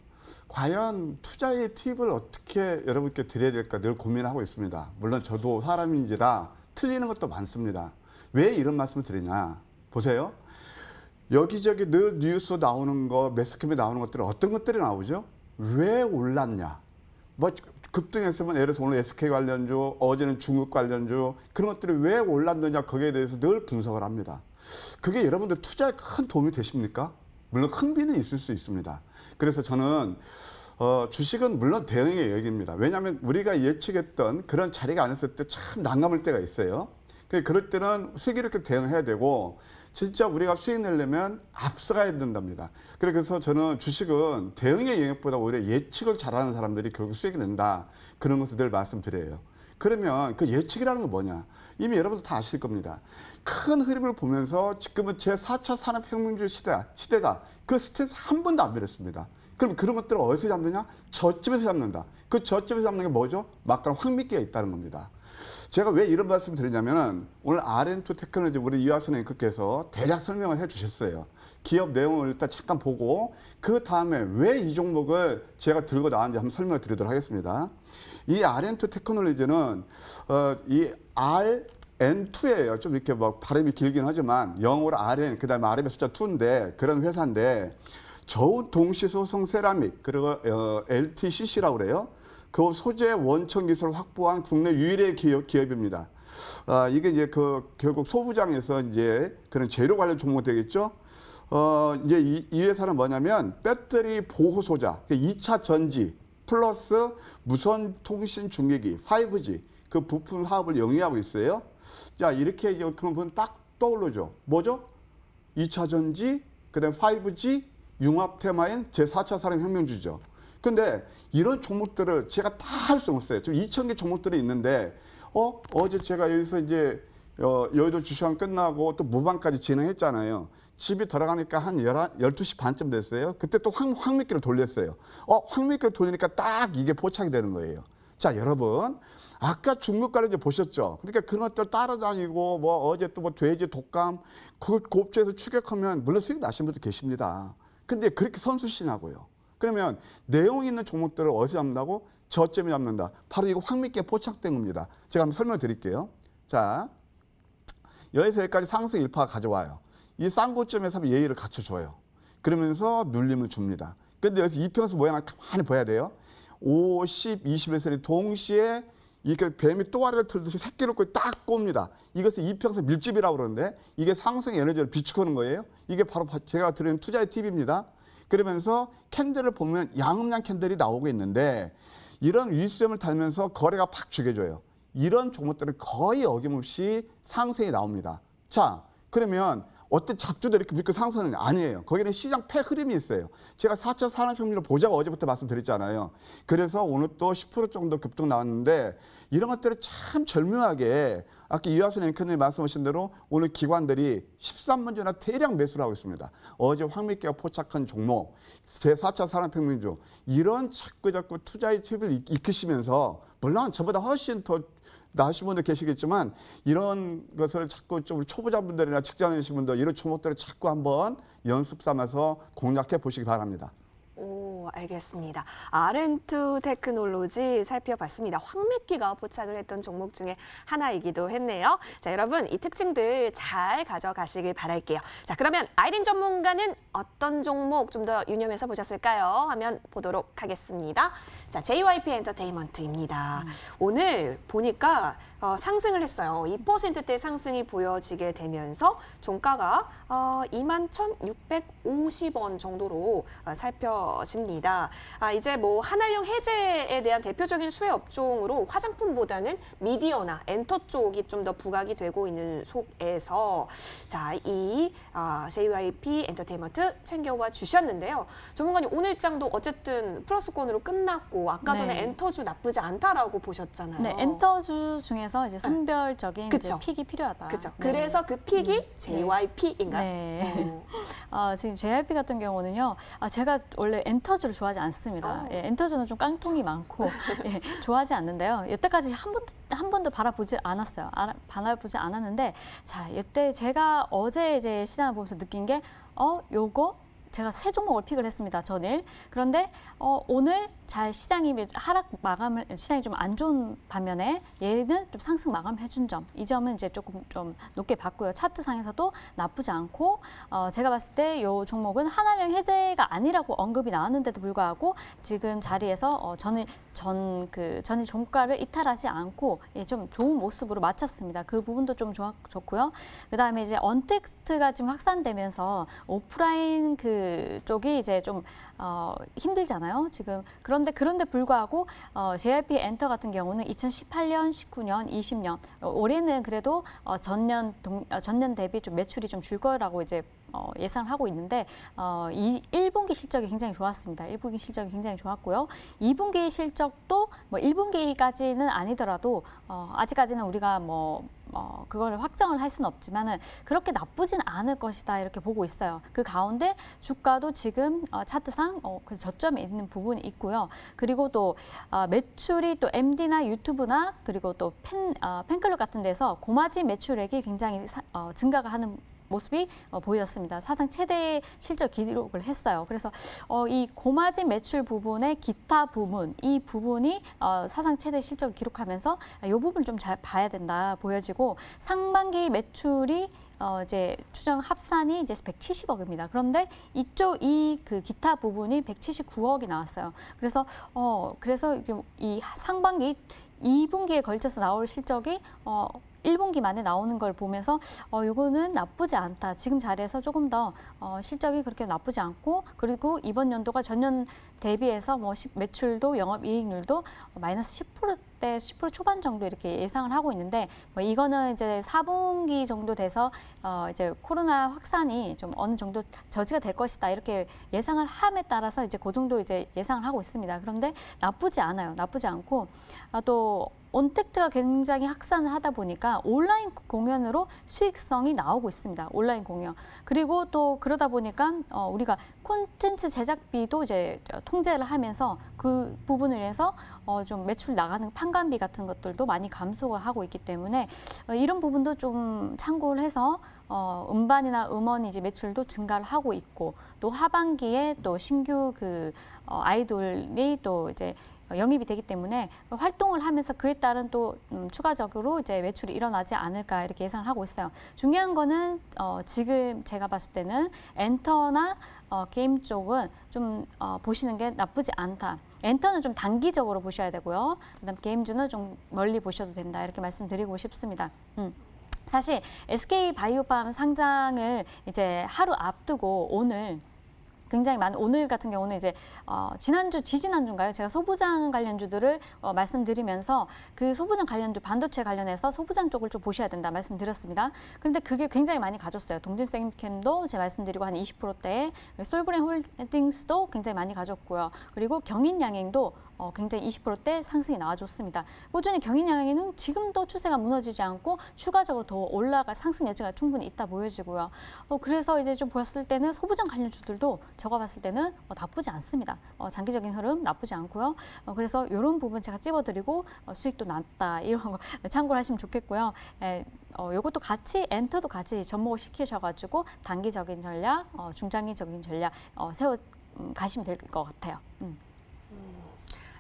과연 투자의 팁을 어떻게 여러분께 드려야 될까 늘 고민하고 있습니다. 물론 저도 사람인지라 틀리는 것도 많습니다. 왜 이런 말씀을 드리냐? 보세요. 여기저기 늘 뉴스 나오는 거, 매스컴에 나오는 것들은 어떤 것들이 나오죠? 왜 올랐냐? 뭐 급등했으면 예를 들어서 오늘 SK 관련주, 어제는 중국 관련주 그런 것들이 왜 올랐느냐 거기에 대해서 늘 분석을 합니다. 그게 여러분들 투자에 큰 도움이 되십니까? 물론 흥미는 있을 수 있습니다. 그래서 저는 주식은 물론 대응의 영역입니다. 왜냐하면 우리가 예측했던 그런 자리가 아니었을 때 참 난감할 때가 있어요. 그럴 때는 슬기롭게 대응해야 되고 진짜 우리가 수익 내려면 앞서가야 된답니다. 그래서 저는 주식은 대응의 영역보다 오히려 예측을 잘하는 사람들이 결국 수익이 낸다. 그런 것을 늘 말씀드려요. 그러면 그 예측이라는 건 뭐냐? 이미 여러분들 다 아실 겁니다. 큰 흐름을 보면서 지금은 제4차 산업혁명주의 시대다. 그 스탠스 한 번도 안 변했습니다. 그럼 그런 것들을 어디서 잡느냐? 저점에서 잡는다. 그 저점에서 잡는 게 뭐죠? 막간 황미끼가 있다는 겁니다. 제가 왜 이런 말씀을 드리냐면은 오늘 RM2 테크놀로지 우리 이화선 앵커께서 대략 설명을 해 주셨어요. 기업 내용을 일단 잠깐 보고 그 다음에 왜 이 종목을 제가 들고 나왔는지 한번 설명을 드리도록 하겠습니다. 이 RM2 테크놀로지는 이 RN2예요. 좀 이렇게 막 발음이 길긴 하지만 영어로 RN 그다음에 RM의 숫자 2인데 그런 회사인데 저온 동시소성 세라믹 그리고 LTCC라고 그래요. 그 소재 원천 기술을 확보한 국내 유일의 기업입니다. 이게 이제 결국 소부장에서 이제 그런 재료 관련 종목 되겠죠. 이제 이 회사는 뭐냐면 배터리 보호 소자, 2차 전지 플러스 무선 통신 중계기 5G 그 부품 사업을 영위하고 있어요. 자, 이렇게 그러면 딱 떠오르죠. 뭐죠? 2차 전지, 그다음에 5G 융합 테마인 제4차 산업혁명주죠. 근데 이런 종목들을 제가 다 할 수 없어요. 지금 2,000개 종목들이 있는데 어제 제가 여기서 이제 여의도 주시장 끝나고 또 무반까지 진행했잖아요. 집에 들어가니까 한 12시 반쯤 됐어요. 그때 또 황미끼를 돌렸어요. 황미끼를 돌리니까 딱 이게 포착이 되는 거예요. 자, 여러분. 아까 중국 가를 이제 보셨죠? 그러니까 그런 것들 따라다니고 뭐 어제 또 뭐 돼지 독감 그 곱주에서 추격하면 물론 수익 나신 분도 계십니다. 근데 그렇게 선수시냐고요. 그러면 내용 있는 종목들을 어디서 잡는다고? 저점에 잡는다. 바로 이거 황미끼에 포착된 겁니다. 제가 한번 설명드릴게요. 자, 여기서 여기까지 상승 1%가 가져와요. 이 싼 고점에서 예의를 갖춰줘요. 그러면서 눌림을 줍니다. 근데 여기서 이평선 모양을 가만히 봐야 돼요. 5, 10, 20에서 동시에 이렇게 뱀이 또아리를 틀듯이 새끼를 딱 꼽니다. 이것을 이평선 밀집이라고 그러는데 이게 상승의 에너지를 비축하는 거예요. 이게 바로 제가 드리는 투자의 팁입니다. 그러면서 캔들을 보면 양음양 캔들이 나오고 있는데 이런 윗수염을 달면서 거래가 팍 죽여줘요. 이런 종목들은 거의 어김없이 상승이 나옵니다. 자, 그러면 어떤 잡주들이 이렇게 무조건 상승은 아니에요. 거기는 시장 폐 흐름이 있어요. 제가 4차 산업혁명을 보자고 어제부터 말씀드렸잖아요. 그래서 오늘 또 10% 정도 급등 나왔는데 이런 것들을 참 절묘하게 아까 이화순 앵커님이 말씀하신 대로 오늘 기관들이 13분 전에 대량 매수를 하고 있습니다. 어제 황미끼가 포착한 종목, 제4차 산업혁명주 이런 자꾸 투자의 팁을 익히시면서 물론 저보다 훨씬 더 나으신 분들 계시겠지만 이런 것을 자꾸 좀 초보자분들이나 직장인이신 분들 이런 종목들을 자꾸 한번 연습 삼아서 공략해 보시기 바랍니다. 오, 알겠습니다. RM2 테크놀로지 살펴봤습니다. 황미끼가 포착을 했던 종목 중에 하나이기도 했네요. 자, 여러분 이 특징들 잘 가져가시길 바랄게요. 자, 그러면 아이린 전문가는 어떤 종목 좀 더 유념해서 보셨을까요? 하면 보도록 하겠습니다. 자, JYP 엔터테인먼트입니다. 오늘 보니까 상승을 했어요. 2%대 상승이 보여지게 되면서 종가가 21,650원 정도로 살펴집니다. 이제 뭐 한알령 해제에 대한 대표적인 수혜 업종으로 화장품보다는 미디어나 엔터 쪽이 좀 더 부각이 되고 있는 속에서 자, 이 JYP 엔터테인먼트 챙겨와 주셨는데요. 전문가님 오늘 장도 어쨌든 플러스권으로 끝났고 아까 전에 엔터주 나쁘지 않다라고 보셨잖아요. 네, 엔터주 중에서 이제 선별적인 이제 픽이 필요하다. 그렇죠. 네. 그래서 그 픽이 JYP인가요? 네. 지금 JYP 같은 경우는요. 제가 원래 엔터주를 좋아하지 않습니다. 예, 엔터주는 좀 깡통이 많고 예, 좋아하지 않는데요. 여태까지 한 번도 바라보지 않았어요. 바라보지 않았는데 자, 이때 제가 어제 이제 시장을 보면서 느낀 게 요거 제가 세 종목을 픽을 했습니다. 전일. 그런데 오늘 잘 시장이 시장이 좀 안 좋은 반면에 얘는 좀 상승 마감해 준 점. 이 점은 이제 조금 좀 높게 봤고요. 차트상에서도 나쁘지 않고 제가 봤을 때 이 종목은 한알령 해제가 아니라고 언급이 나왔는데도 불구하고 지금 자리에서 전일 종가를 이탈하지 않고 좀 좋은 모습으로 마쳤습니다. 그 부분도 좀 좋고요. 그다음에 이제 언택트가 지금 확산되면서 오프라인 그 쪽이 이제 좀 힘들잖아요. 지금 그런데 불구하고 JYP 엔터 같은 경우는 2018년, 19년, 20년 올해는 그래도 전년 대비 좀 매출이 좀 줄 거라고 이제 예상을 하고 있는데 이 1분기 실적이 굉장히 좋았습니다. 1분기 실적이 굉장히 좋았고요. 2분기 실적도 뭐 1분기까지는 아니더라도 아직까지는 우리가 그걸 확정을 할 수는 없지만은 그렇게 나쁘진 않을 것이다 이렇게 보고 있어요. 그 가운데 주가도 지금 차트상 그 저점에 있는 부분이 있고요. 그리고 또 매출이 또 MD나 유튜브나 그리고 또 팬클럽 같은 데서 고마진 매출액이 굉장히 증가가 하는 모습이 보였습니다. 사상 최대 실적 기록을 했어요. 그래서 이 고마진 매출 부분의 기타 부문, 이 부분이 사상 최대 실적을 기록하면서 이 부분을 좀 잘 봐야 된다 보여지고 상반기 매출이 이제 추정 합산이 이제 170억입니다. 그런데 그 기타 부분이 179억이 나왔어요. 그래서 이 상반기 2분기에 걸쳐서 나올 실적이 1분기 만에 나오는 걸 보면서 이거는 나쁘지 않다. 지금 자리에서 조금 더 실적이 그렇게 나쁘지 않고 그리고 이번 연도가 전년 대비해서 매출도 영업이익률도 마이너스 10%대 10% 초반 정도 이렇게 예상을 하고 있는데 이거는 이제 4분기 정도 돼서 이제 코로나 확산이 좀 어느 정도 저지가 될 것이다 이렇게 예상을 함에 따라서 이제 그 정도 이제 예상을 하고 있습니다. 그런데 나쁘지 않아요. 나쁘지 않고 또 온택트가 굉장히 확산을 하다 보니까 온라인 공연으로 수익성이 나오고 있습니다. 온라인 공연. 그리고 또 그러다 보니까 우리가 콘텐츠 제작비도 이제 통제를 하면서 그 부분을 위해서 좀 매출 나가는 판관비 같은 것들도 많이 감소가 하고 있기 때문에 이런 부분도 좀 참고를 해서 음반이나 음원 이제 매출도 증가를 하고 있고 또 하반기에 또 신규 아이돌이 또 이제 영입이 되기 때문에 활동을 하면서 그에 따른 또 추가적으로 이제 매출이 일어나지 않을까 이렇게 예상을 하고 있어요. 중요한 거는 지금 제가 봤을 때는 엔터나 게임 쪽은 좀 보시는 게 나쁘지 않다. 엔터는 좀 단기적으로 보셔야 되고요. 그다음 게임주는 좀 멀리 보셔도 된다 이렇게 말씀드리고 싶습니다. 사실 SK바이오팜 상장을 이제 하루 앞두고 오늘 굉장히 많은 오늘 같은 경우는 이제 지지난주인가요? 제가 소부장 관련주들을 말씀드리면서 그 소부장 관련주 반도체 관련해서 소부장 쪽을 좀 보셔야 된다 말씀드렸습니다. 그런데 그게 굉장히 많이 가졌어요. 동진생캠도 제가 말씀드리고 한 20%대에 솔브렌 홀딩스도 굉장히 많이 가졌고요. 그리고 경인양행도 굉장히 20%대 상승이 나와줬습니다. 꾸준히 경인양행은 지금도 추세가 무너지지 않고 추가적으로 더 올라갈 상승 여지가 충분히 있다 보여지고요. 그래서 이제 좀 보았을 때는 소부장 관련주들도 제가 봤을 때는 나쁘지 않습니다. 장기적인 흐름 나쁘지 않고요. 그래서 이런 부분 제가 찝어드리고 수익도 났다 이런 거 참고를 하시면 좋겠고요. 요것도 같이 엔터도 같이 접목을 시키셔가지고 단기적인 전략, 중장기적인 전략 가시면 될 것 같아요.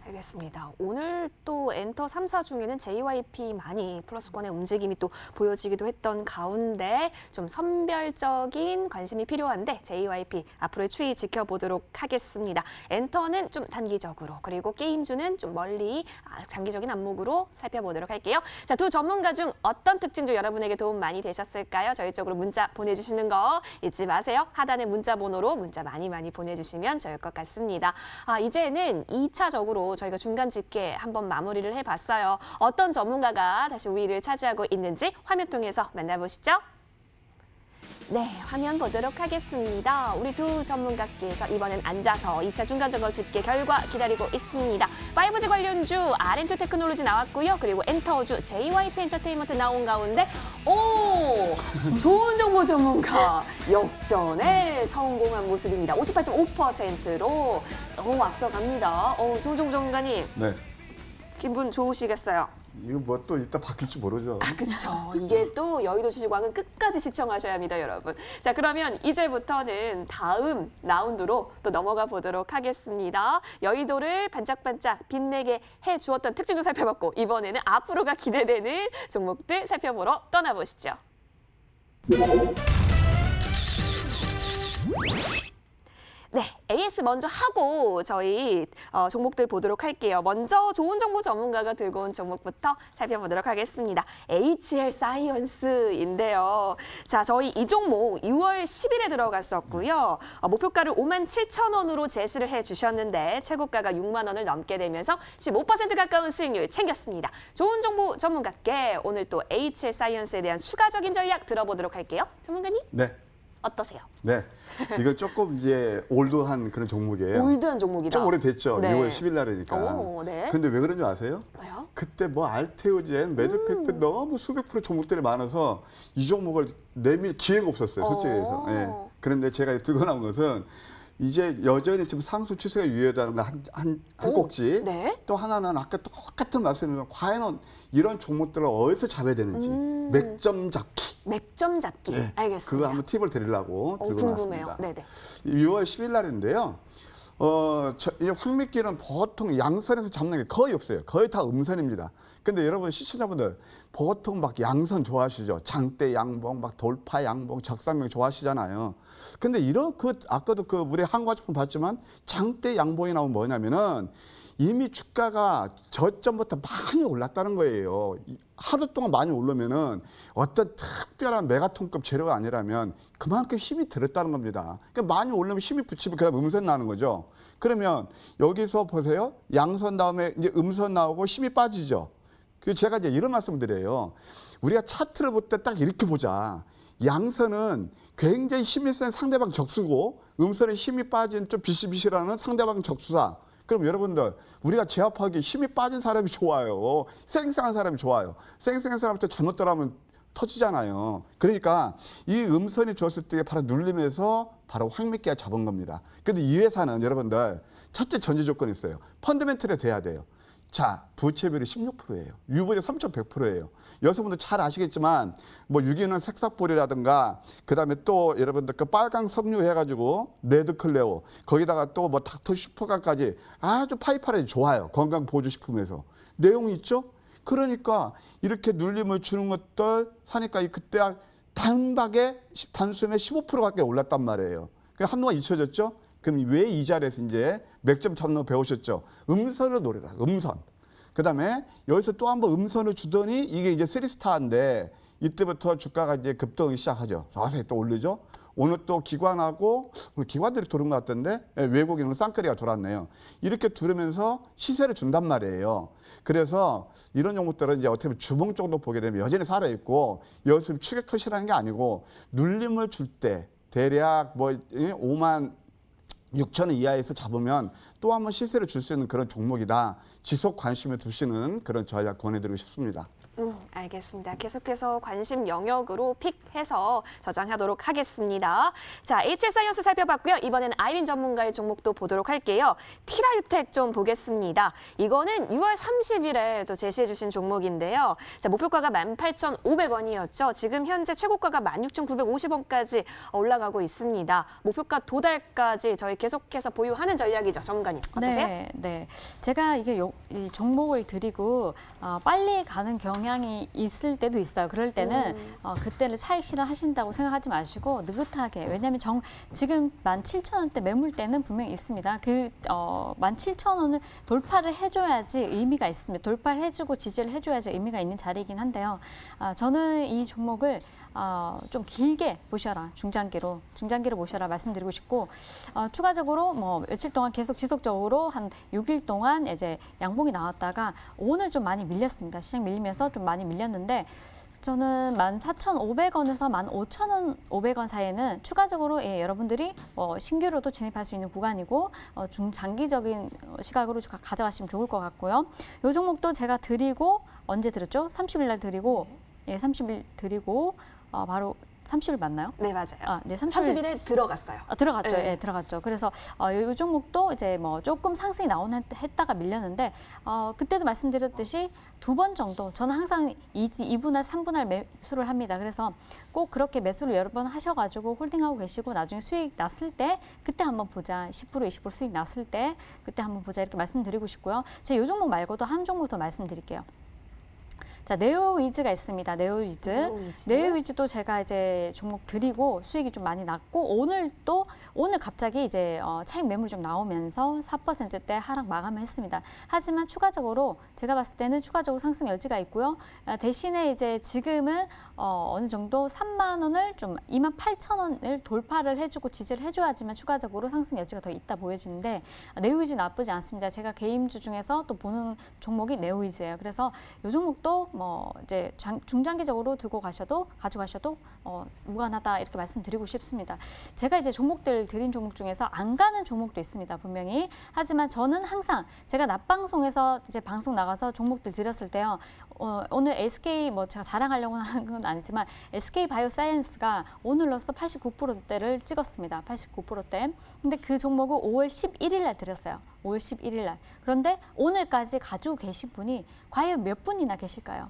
알겠습니다. 오늘 또 엔터 3사 중에는 JYP 많이 플러스권의 움직임이 또 보여지기도 했던 가운데 좀 선별적인 관심이 필요한데 JYP 앞으로의 추이 지켜보도록 하겠습니다. 엔터는 좀 단기적으로 그리고 게임주는 좀 멀리 장기적인 안목으로 살펴보도록 할게요. 자, 두 전문가 중 어떤 특징주 여러분에게 도움 많이 되셨을까요? 저희 쪽으로 문자 보내주시는 거 잊지 마세요. 하단의 문자 번호로 문자 많이 보내주시면 좋을 것 같습니다. 이제는 2차적으로 저희가 중간 집계 한번 마무리를 해봤어요. 어떤 전문가가 다시 우위를 차지하고 있는지 화면 통해서 만나보시죠. 네, 화면 보도록 하겠습니다. 우리 두 전문가께서 이번엔 앉아서 2차 중간 점검 집계 결과 기다리고 있습니다. 5G 관련주 RM2 테크놀로지 나왔고요. 그리고 엔터주 JYP 엔터테인먼트 나온 가운데 좋은 정보 전문가 역전에 성공한 모습입니다. 58.5%로 앞서갑니다. 좋은 정보 전문가님. 네. 기분 좋으시겠어요? 이거 뭐 또 이따 바뀔지 모르죠. 그렇죠. 이게 또 여의도시 시광은 끝까지 시청하셔야 합니다, 여러분. 자, 그러면 이제부터는 다음 라운드로 또 넘어가 보도록 하겠습니다. 여의도를 반짝반짝 빛내게 해주었던 특징도 살펴봤고 이번에는 앞으로가 기대되는 종목들 살펴보러 떠나보시죠. 네, AS 먼저 하고 저희 종목들 보도록 할게요. 먼저 좋은 정보 전문가가 들고 온 종목부터 살펴보도록 하겠습니다. HL 사이언스인데요. 자, 저희 이 종목 6월 10일에 들어갔었고요. 목표가를 57,000원으로 제시를 해주셨는데 최고가가 6만 원을 넘게 되면서 15% 가까운 수익률 챙겼습니다. 좋은 정보 전문가께 오늘 또 HL 사이언스에 대한 추가적인 전략 들어보도록 할게요. 전문가님, 네. 어떠세요? 네. 이거 조금 이제 올드한 그런 종목이에요. 올드한 종목이다. 좀 오래됐죠. 네. 6월 10일 날이니까. 오, 네. 근데 왜 그런 줄 아세요? 왜요? 그때 뭐 알테오젠, 메드팩트 너무 수백 프로 종목들이 많아서 이 종목을 내밀 기회가 없었어요. 솔직히 해서. 예. 그런데 제가 들고 나온 것은 이제 여전히 지금 상승 추세가 유효하다는 거 한 꼭지. 네. 또 하나는 아까 똑같은 말씀이면 과연 이런 종목들을 어디서 잡아야 되는지 맥점 잡기. 맥점 잡기. 예. 알겠습니다. 그거 한번 팁을 드리려고 들고 궁금해요. 나왔습니다. 네네. 6월 10일 날인데요. 이 황미끼는 보통 양선에서 잡는 게 거의 없어요. 거의 다 음선입니다. 근데 여러분 시청자분들 보통 막 양선 좋아하시죠? 장대 양봉, 막 돌파 양봉, 적상명 좋아하시잖아요. 근데 이런 아까도 우리 한과제품 봤지만 장대 양봉이 나오면 뭐냐면은 이미 주가가 저점부터 많이 올랐다는 거예요. 하루 동안 많이 오르면은 어떤 특별한 메가톤급 재료가 아니라면 그만큼 힘이 들었다는 겁니다. 그러니까 많이 오르면 힘이 붙이면 그다음 음선 나는 거죠. 그러면 여기서 보세요. 양선 다음에 이제 음선 나오고 힘이 빠지죠. 그 제가 이제 이런 말씀을 드려요. 우리가 차트를 볼 때 딱 이렇게 보자. 양선은 굉장히 힘이 센 상대방 적수고 음선에 힘이 빠진 좀 비실비실하는 상대방 적수다. 그럼 여러분들 우리가 제압하기 힘이 빠진 사람이 좋아요. 쌩쌩한 사람이 좋아요. 쌩쌩한 사람한테 잘못 따라하면 터지잖아요. 그러니까 이 음선이 줬을 때 바로 눌림에서 바로 황미끼가 잡은 겁니다. 근데 이 회사는 여러분들 첫째 전제 조건이 있어요. 펀더멘털에 돼야 돼요. 자, 부채비율이 16%예요. 유보율이 3.100%예요. 여러분들 잘 아시겠지만 뭐 유기농 색삭볼이라든가 그다음에 또 여러분들 그 빨강 석류 해가지고 레드클레오 거기다가 또 뭐 닥터 슈퍼감까지 아주 파이파라지 좋아요. 건강 보조 식품에서 내용이 있죠. 그러니까 이렇게 눌림을 주는 것들 사니까 그때 단박에 단숨에 15%밖에 올랐단 말이에요. 한동안 잊혀졌죠. 그럼 왜 이 자리에서 이제 맥점 잡는 거 배우셨죠? 음선을 노려라. 음선. 그다음에 여기서 또 한 번 음선을 주더니 이게 이제 3스타인데 이때부터 주가가 이제 급등이 시작하죠. 서서히 또 오르죠. 오늘 또 기관하고 오늘 기관들이 도는 것 같던데 외국인은 쌍끌이가 돌았네요. 이렇게 두르면서 시세를 준단 말이에요. 그래서 이런 종목들은 이제 어떻게 보면 주봉 정도 보게 되면 여전히 살아있고 여기서 추격 컷이라는 게 아니고 눌림을 줄 때 대략 뭐 5만 6천 원 이하에서 잡으면 또 한 번 시세를 줄 수 있는 그런 종목이다. 지속 관심을 두시는 그런 전략 권해드리고 싶습니다. 알겠습니다. 계속해서 관심 영역으로 픽해서 저장하도록 하겠습니다. 자, HL사이언스 살펴봤고요. 이번에는 아이린 전문가의 종목도 보도록 할게요. 티라유텍 좀 보겠습니다. 이거는 6월 30일에 또 제시해 주신 종목인데요. 자, 목표가가 18,500원이었죠. 지금 현재 최고가가 16,950원까지 올라가고 있습니다. 목표가 도달까지 저희 계속해서 보유하는 전략이죠. 전문가님, 어떠세요? 네, 네. 제가 이 종목을 드리고 빨리 가는 경향이 있을 때도 있어요. 그럴 때는 그때를 차익 실현하신다고 생각하지 마시고 느긋하게. 왜냐하면 지금 17,000원대 매물대는 분명히 있습니다. 그 17,000원을 돌파를 해줘야지 의미가 있습니다. 돌파를 해주고 지지를 해줘야지 의미가 있는 자리이긴 한데요. 저는 이 종목을 좀 길게 보셔라. 중장기로 보셔라 말씀드리고 싶고 추가적으로 뭐 며칠 동안 계속 지속적으로 한 6일 동안 이제 양봉이 나왔다가 오늘 좀 많이 밀렸습니다. 시장 밀리면서 좀 많이 밀렸는데 저는 14,500원에서 15,500원 사이에는 추가적으로 여러분들이 신규로도 진입할 수 있는 구간이고 중장기적인 시각으로 가져가시면 좋을 것 같고요. 이 종목도 제가 드리고 언제 드렸죠? 30일 날 드리고 30일 드리고 바로 30일 맞나요? 네, 맞아요. 네, 30일에 들어갔어요. 들어갔죠. 네. 예, 들어갔죠. 그래서 이 종목도 이제 뭐 조금 상승이 했다가 밀렸는데 그때도 말씀드렸듯이 2번 정도 저는 항상 2분할, 3분할 매수를 합니다. 그래서 꼭 그렇게 매수를 여러 번 하셔가지고 홀딩하고 계시고 나중에 수익 났을 때 그때 한번 보자. 10%, 20% 수익 났을 때 그때 한번 보자 이렇게 말씀드리고 싶고요. 제가 이 종목 말고도 한 종목 더 말씀드릴게요. 자, 네오위즈가 있습니다. 네오위즈. 네오위즈. 네오위즈도 제가 이제 종목 드리고 수익이 좀 많이 났고 오늘 갑자기 이제 차익 매물 좀 나오면서 4%대 하락 마감을 했습니다. 하지만 추가적으로 제가 봤을 때는 추가적으로 상승 여지가 있고요. 대신에 이제 지금은 어느 정도 3만 원을 좀 28,000원을 돌파를 해주고 지지를 해줘야지만 추가적으로 상승 여지가 더 있다 보여지는데 네오위즈 나쁘지 않습니다. 제가 개인주 중에서 또 보는 종목이 네오위즈예요. 그래서 이 종목도 뭐 이제 중장기적으로 가져가셔도 무관하다 이렇게 말씀드리고 싶습니다. 제가 이제 종목들 드린 종목 중에서 안 가는 종목도 있습니다. 분명히. 하지만 저는 항상 제가 낮방송에서 이제 방송 나가서 종목들 드렸을 때요. 오늘 SK 뭐 제가 자랑하려고 하는 건 아니지만 SK 바이오사이언스가 오늘로써 89%대를 찍었습니다. 89%대. 근데 그 종목을 5월 11일 날 드렸어요. 5월 11일 날. 그런데 오늘까지 가지고 계신 분이 과연 몇 분이나 계실까요?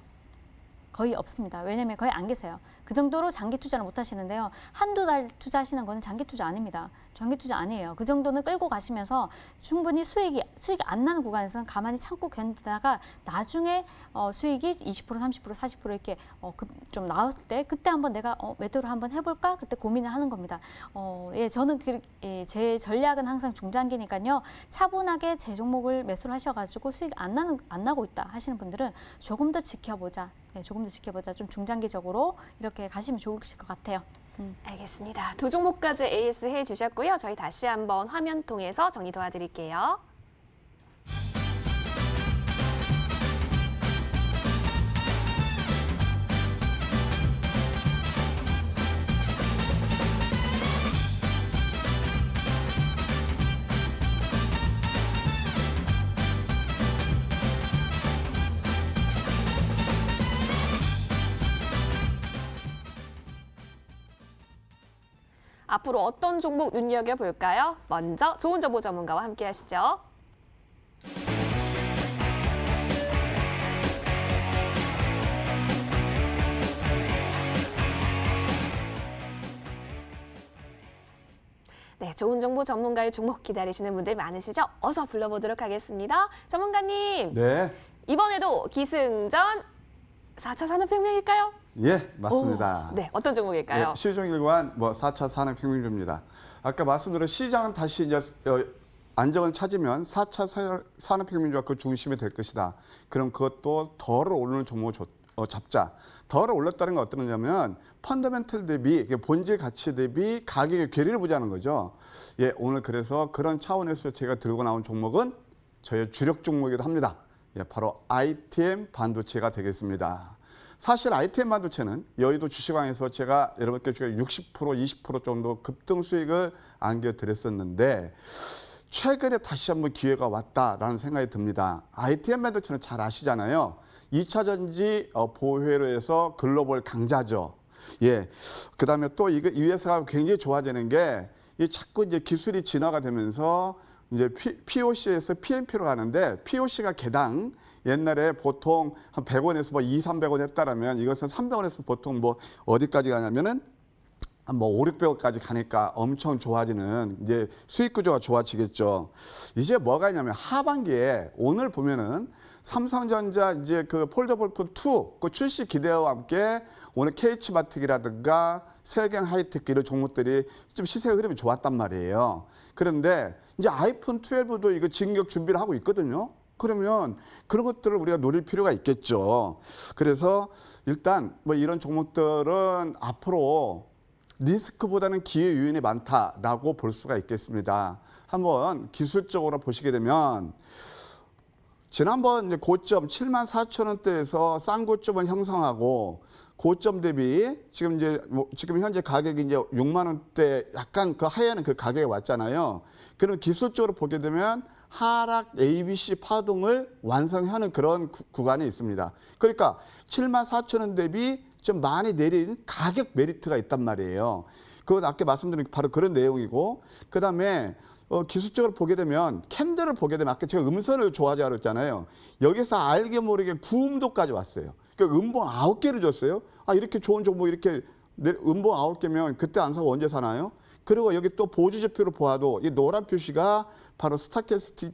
거의 없습니다. 왜냐하면 거의 안 계세요. 그 정도로 장기 투자를 못 하시는데요. 한두 달 투자하시는 거는 장기 투자 아닙니다. 장기 투자 아니에요. 그 정도는 끌고 가시면서 충분히 수익이 안 나는 구간에서는 가만히 참고 견디다가 나중에 수익이 20%, 30%, 40% 이렇게 좀 나왔을 때 그때 한번 내가 매도를 한번 해볼까? 그때 고민을 하는 겁니다. 저는 제 전략은 항상 중장기니까요. 차분하게 제 종목을 매수를 하셔가지고 수익 안 나고 있다 하시는 분들은 조금 더 지켜보자. 조금 더 지켜보자. 좀 중장기적으로 이렇게 가시면 좋으실 것 같아요. 알겠습니다. 두 종목까지 AS 해주셨고요. 저희 다시 한번 화면 통해서 정리 도와드릴게요. 앞으로 어떤 종목 눈여겨볼까요? 먼저 좋은 정보 전문가와 함께 하시죠. 네, 좋은 정보 전문가의 종목 기다리시는 분들 많으시죠? 어서 불러보도록 하겠습니다. 전문가님, 네. 이번에도 기승전 4차 산업혁명일까요? 예, 맞습니다. 네, 어떤 종목일까요? 예, 시종일관 4차 산업혁명주입니다. 아까 말씀드린 시장은 다시 이제 안정을 찾으면 4차 산업혁명주가 그 중심이 될 것이다. 그럼 그것도 덜 오르는 종목을 잡자. 덜 올랐다는 건 어떤 거냐면 펀더멘털 대비 본질 가치 대비 가격의 괴리를 보자는 거죠. 예, 오늘 그래서 그런 차원에서 제가 들고 나온 종목은 저의 주력 종목이기도 합니다. 예, 바로 ITM 반도체가 되겠습니다. 사실 ITM 반도체는 여의도 주식왕에서 제가 여러분께 60%, 20% 정도 급등 수익을 안겨드렸었는데 최근에 다시 한번 기회가 왔다라는 생각이 듭니다. ITM 반도체는 잘 아시잖아요. 2차 전지 보회로 해서 글로벌 강자죠. 예. 그 다음에 또 이 회사가 굉장히 좋아지는 게 자꾸 이제 기술이 진화가 되면서 이제 POC에서 PMP로 가는데 POC가 개당 옛날에 보통 한 100원에서 뭐 2, 300원 했다라면 이것은 300원에서 보통 뭐 어디까지 가냐면은 뭐 5, 600원까지 가니까 엄청 좋아지는 이제 수익 구조가 좋아지겠죠. 이제 뭐가 있냐면 하반기에 오늘 보면은 삼성전자 이제 그 폴더블프 2 그 출시 기대와 함께 오늘 KH마틱이라든가 세경 하이테크 이런 종목들이 좀 시세 흐름이 좋았단 말이에요. 그런데 이제 아이폰 12도 이거 진격 준비를 하고 있거든요. 그러면 그런 것들을 우리가 노릴 필요가 있겠죠. 그래서 일단 뭐 이런 종목들은 앞으로 리스크보다는 기회 요인이 많다라고 볼 수가 있겠습니다. 한번 기술적으로 보시게 되면 지난번 이제 고점 74,000원대에서 싼 고점을 형성하고 고점 대비 지금 지금 현재 가격이 이제 6만 원대 약간 그 하에는 그 가격에 왔잖아요. 그럼 기술적으로 보게 되면 하락 ABC 파동을 완성하는 그런 구간이 있습니다. 그러니까 74,000원 대비 좀 많이 내린 가격 메리트가 있단 말이에요. 그건 아까 말씀드린 바로 그런 내용이고 그다음에 기술적으로 보게 되면 캔들을 보게 되면 아까 제가 음선을 좋아하자고 그랬잖아요. 여기서 알게 모르게 구음도까지 왔어요. 그러니까 음봉 9개를 줬어요. 아 이렇게 좋은 종목 이렇게 음봉 9개면 그때 안 사고 언제 사나요? 그리고 여기 또 보조지표로 보아도 이 노란 표시가 바로 스타캐스틱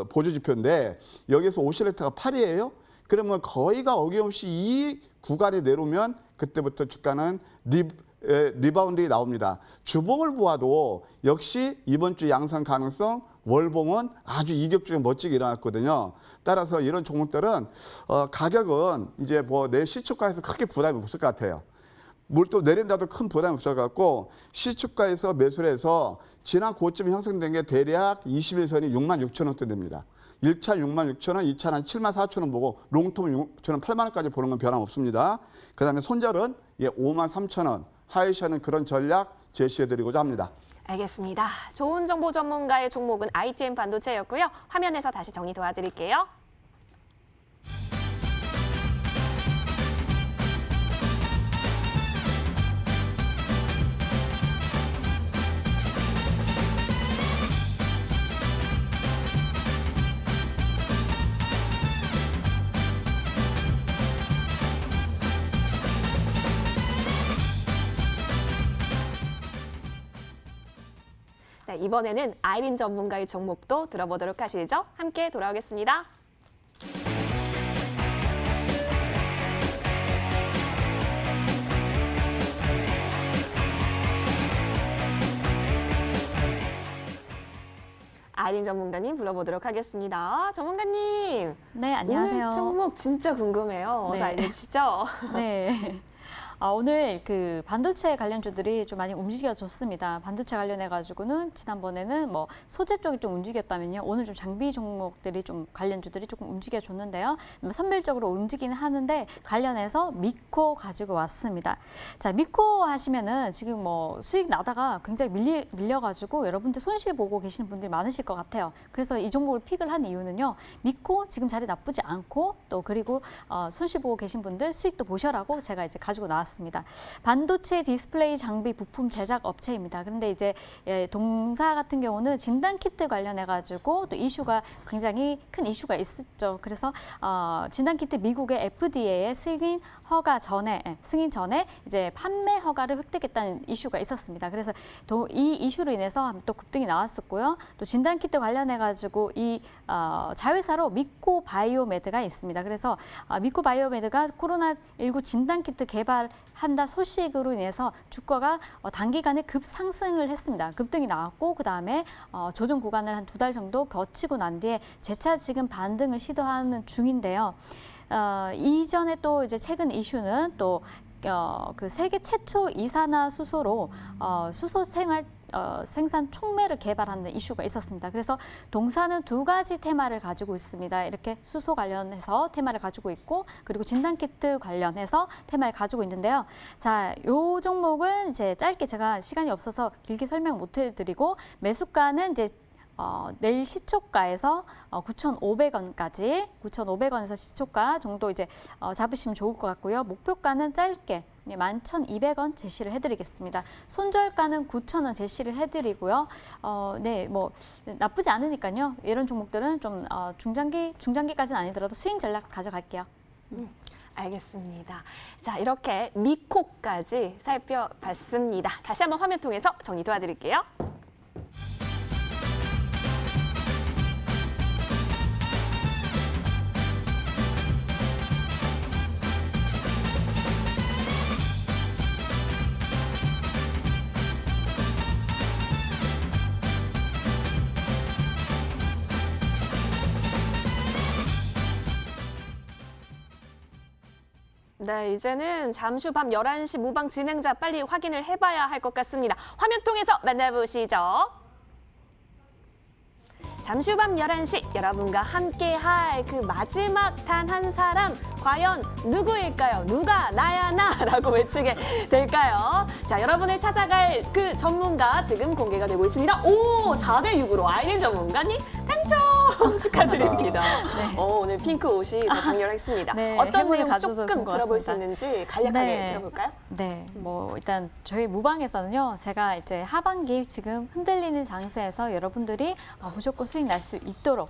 보조지표인데 여기서 오실레트가 8이에요. 그러면 거의가 어김없이 이 구간이 내려오면 그때부터 주가는 리바운드가 나옵니다. 주봉을 보아도 역시 이번 주 양상 가능성 월봉은 아주 이격적으로 멋지게 일어났거든요. 따라서 이런 종목들은 가격은 이제 뭐 내 시초가에서 크게 부담이 없을 것 같아요. 물도 내린다도 큰 부담이 없어갖고 시초가에서 매수를 해서 지난 고점이 형성된 게 대략 21선이 66,000원대 됩니다. 1차 66,000원, 2차는 74,000원 보고 롱텀 저는 8만 원까지 보는 건 변함없습니다. 그다음에 손절은 53,000원, 하이샤는 그런 전략 제시해드리고자 합니다. 알겠습니다. 좋은 정보 전문가의 종목은 ITM 반도체였고요. 화면에서 다시 정리 도와드릴게요. 네, 이번에는 아이린 전문가의 종목도 들어보도록 하시죠. 함께 돌아오겠습니다. 아이린 전문가님 불러보도록 하겠습니다. 전문가님. 네, 안녕하세요. 오늘 종목 진짜 궁금해요. 어서 네. 알려주시죠. 네. 오늘 그 반도체 관련주들이 좀 많이 움직여줬습니다. 반도체 관련해가지고는 지난번에는 뭐 소재 쪽이 좀 움직였다면요. 오늘 좀 장비 종목들이 좀 관련주들이 조금 움직여줬는데요. 선별적으로 움직이는 하는데 관련해서 미코 가지고 왔습니다. 자, 미코 하시면은 지금 뭐 수익 나다가 굉장히 밀려가지고 여러분들 손실 보고 계시는 분들이 많으실 것 같아요. 그래서 이 종목을 픽을 한 이유는요. 미코 지금 자리 나쁘지 않고 또 그리고 손실 보고 계신 분들 수익도 보셔라고 제가 이제 가지고 나왔습니다. 반도체 디스플레이 장비 부품 제작 업체입니다. 그런데 이제 동사 같은 경우는 진단 키트 관련해 가지고 또 이슈가 굉장히 큰 이슈가 있었죠. 그래서 진단 키트 미국의 FDA의 승인 전에 이제 판매 허가를 획득했다는 이슈가 있었습니다. 그래서 이 이슈로 인해서 또 급등이 나왔었고요. 또 진단 키트 관련해 가지고 이 자회사로 미코 바이오메드가 있습니다. 그래서 미코 바이오메드가 코로나19 진단 키트 개발한다 소식으로 인해서 주가가 단기간에 급상승을 했습니다. 급등이 나왔고 그다음에 조정 구간을 한 2달 정도 거치고 난 뒤에 재차 지금 반등을 시도하는 중인데요. 이전에 또 이제 최근 이슈는 또 그 세계 최초 이산화수소로 수소 생산 촉매를 개발하는 이슈가 있었습니다. 그래서 동사는 2가지 테마를 가지고 있습니다. 이렇게 수소 관련해서 테마를 가지고 있고 그리고 진단키트 관련해서 테마를 가지고 있는데요. 자, 요 종목은 이제 짧게 제가 시간이 없어서 길게 설명 못 해드리고 매수가는 이제 내일 시초가에서 9,500원까지 9,500원에서 시초가 정도 이제 잡으시면 좋을 것 같고요. 목표가는 짧게 11,200원 제시를 해드리겠습니다. 손절가는 9,000원 제시를 해드리고요. 네, 뭐 나쁘지 않으니까요. 이런 종목들은 좀 중장기까지는 아니더라도 스윙 전략 가져갈게요. 알겠습니다. 자, 이렇게 미코까지 살펴봤습니다. 다시 한번 화면 통해서 정리 도와드릴게요. 네, 이제는 잠시 후 밤 11시 무방 진행자 빨리 확인을 해봐야 할 것 같습니다. 화면 통해서 만나보시죠. 잠시 후 밤 11시 여러분과 함께할 그 마지막 단 한 사람 과연 누구일까요? 누가 나야 나라고 외치게 될까요? 자, 여러분을 찾아갈 그 전문가 지금 공개가 되고 있습니다. 오, 4대6으로 아이린 전문가님 당첨 축하드립니다. 네. 오늘 핑크 옷이 더 강렬했습니다. 네, 어떤 행운을 내용 가져다 조금 준 것 들어볼 수 같습니다. 있는지 간략하게 네. 들어볼까요? 네, 뭐 일단 저희 무방에서는요, 제가 이제 하반기 지금 흔들리는 장세에서 여러분들이 무조건 수익 날 수 있도록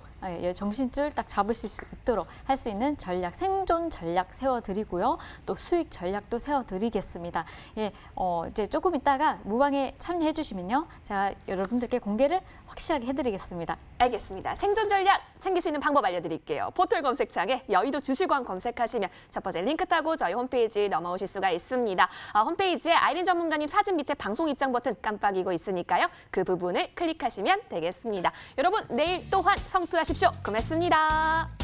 정신줄 딱 잡으실 수 있도록 할 수 있는 전략, 생존 전략 세워드리고요, 또 수익 전략도 세워드리겠습니다. 예, 이제 조금 있다가 무방에 참여해주시면요, 제가 여러분들께 공개를 확실하게 해드리겠습니다. 알겠습니다. 생존 전략 챙길 수 있는 방법 알려드릴게요. 포털 검색창에 여의도 주식왕 검색하시면 첫 번째 링크 타고 저희 홈페이지 넘어오실 수가 있습니다. 홈페이지에 아이린 전문가님 사진 밑에 방송 입장 버튼 깜빡이고 있으니까요. 그 부분을 클릭하시면 되겠습니다. 여러분 내일 또한 성투하십시오. 고맙습니다.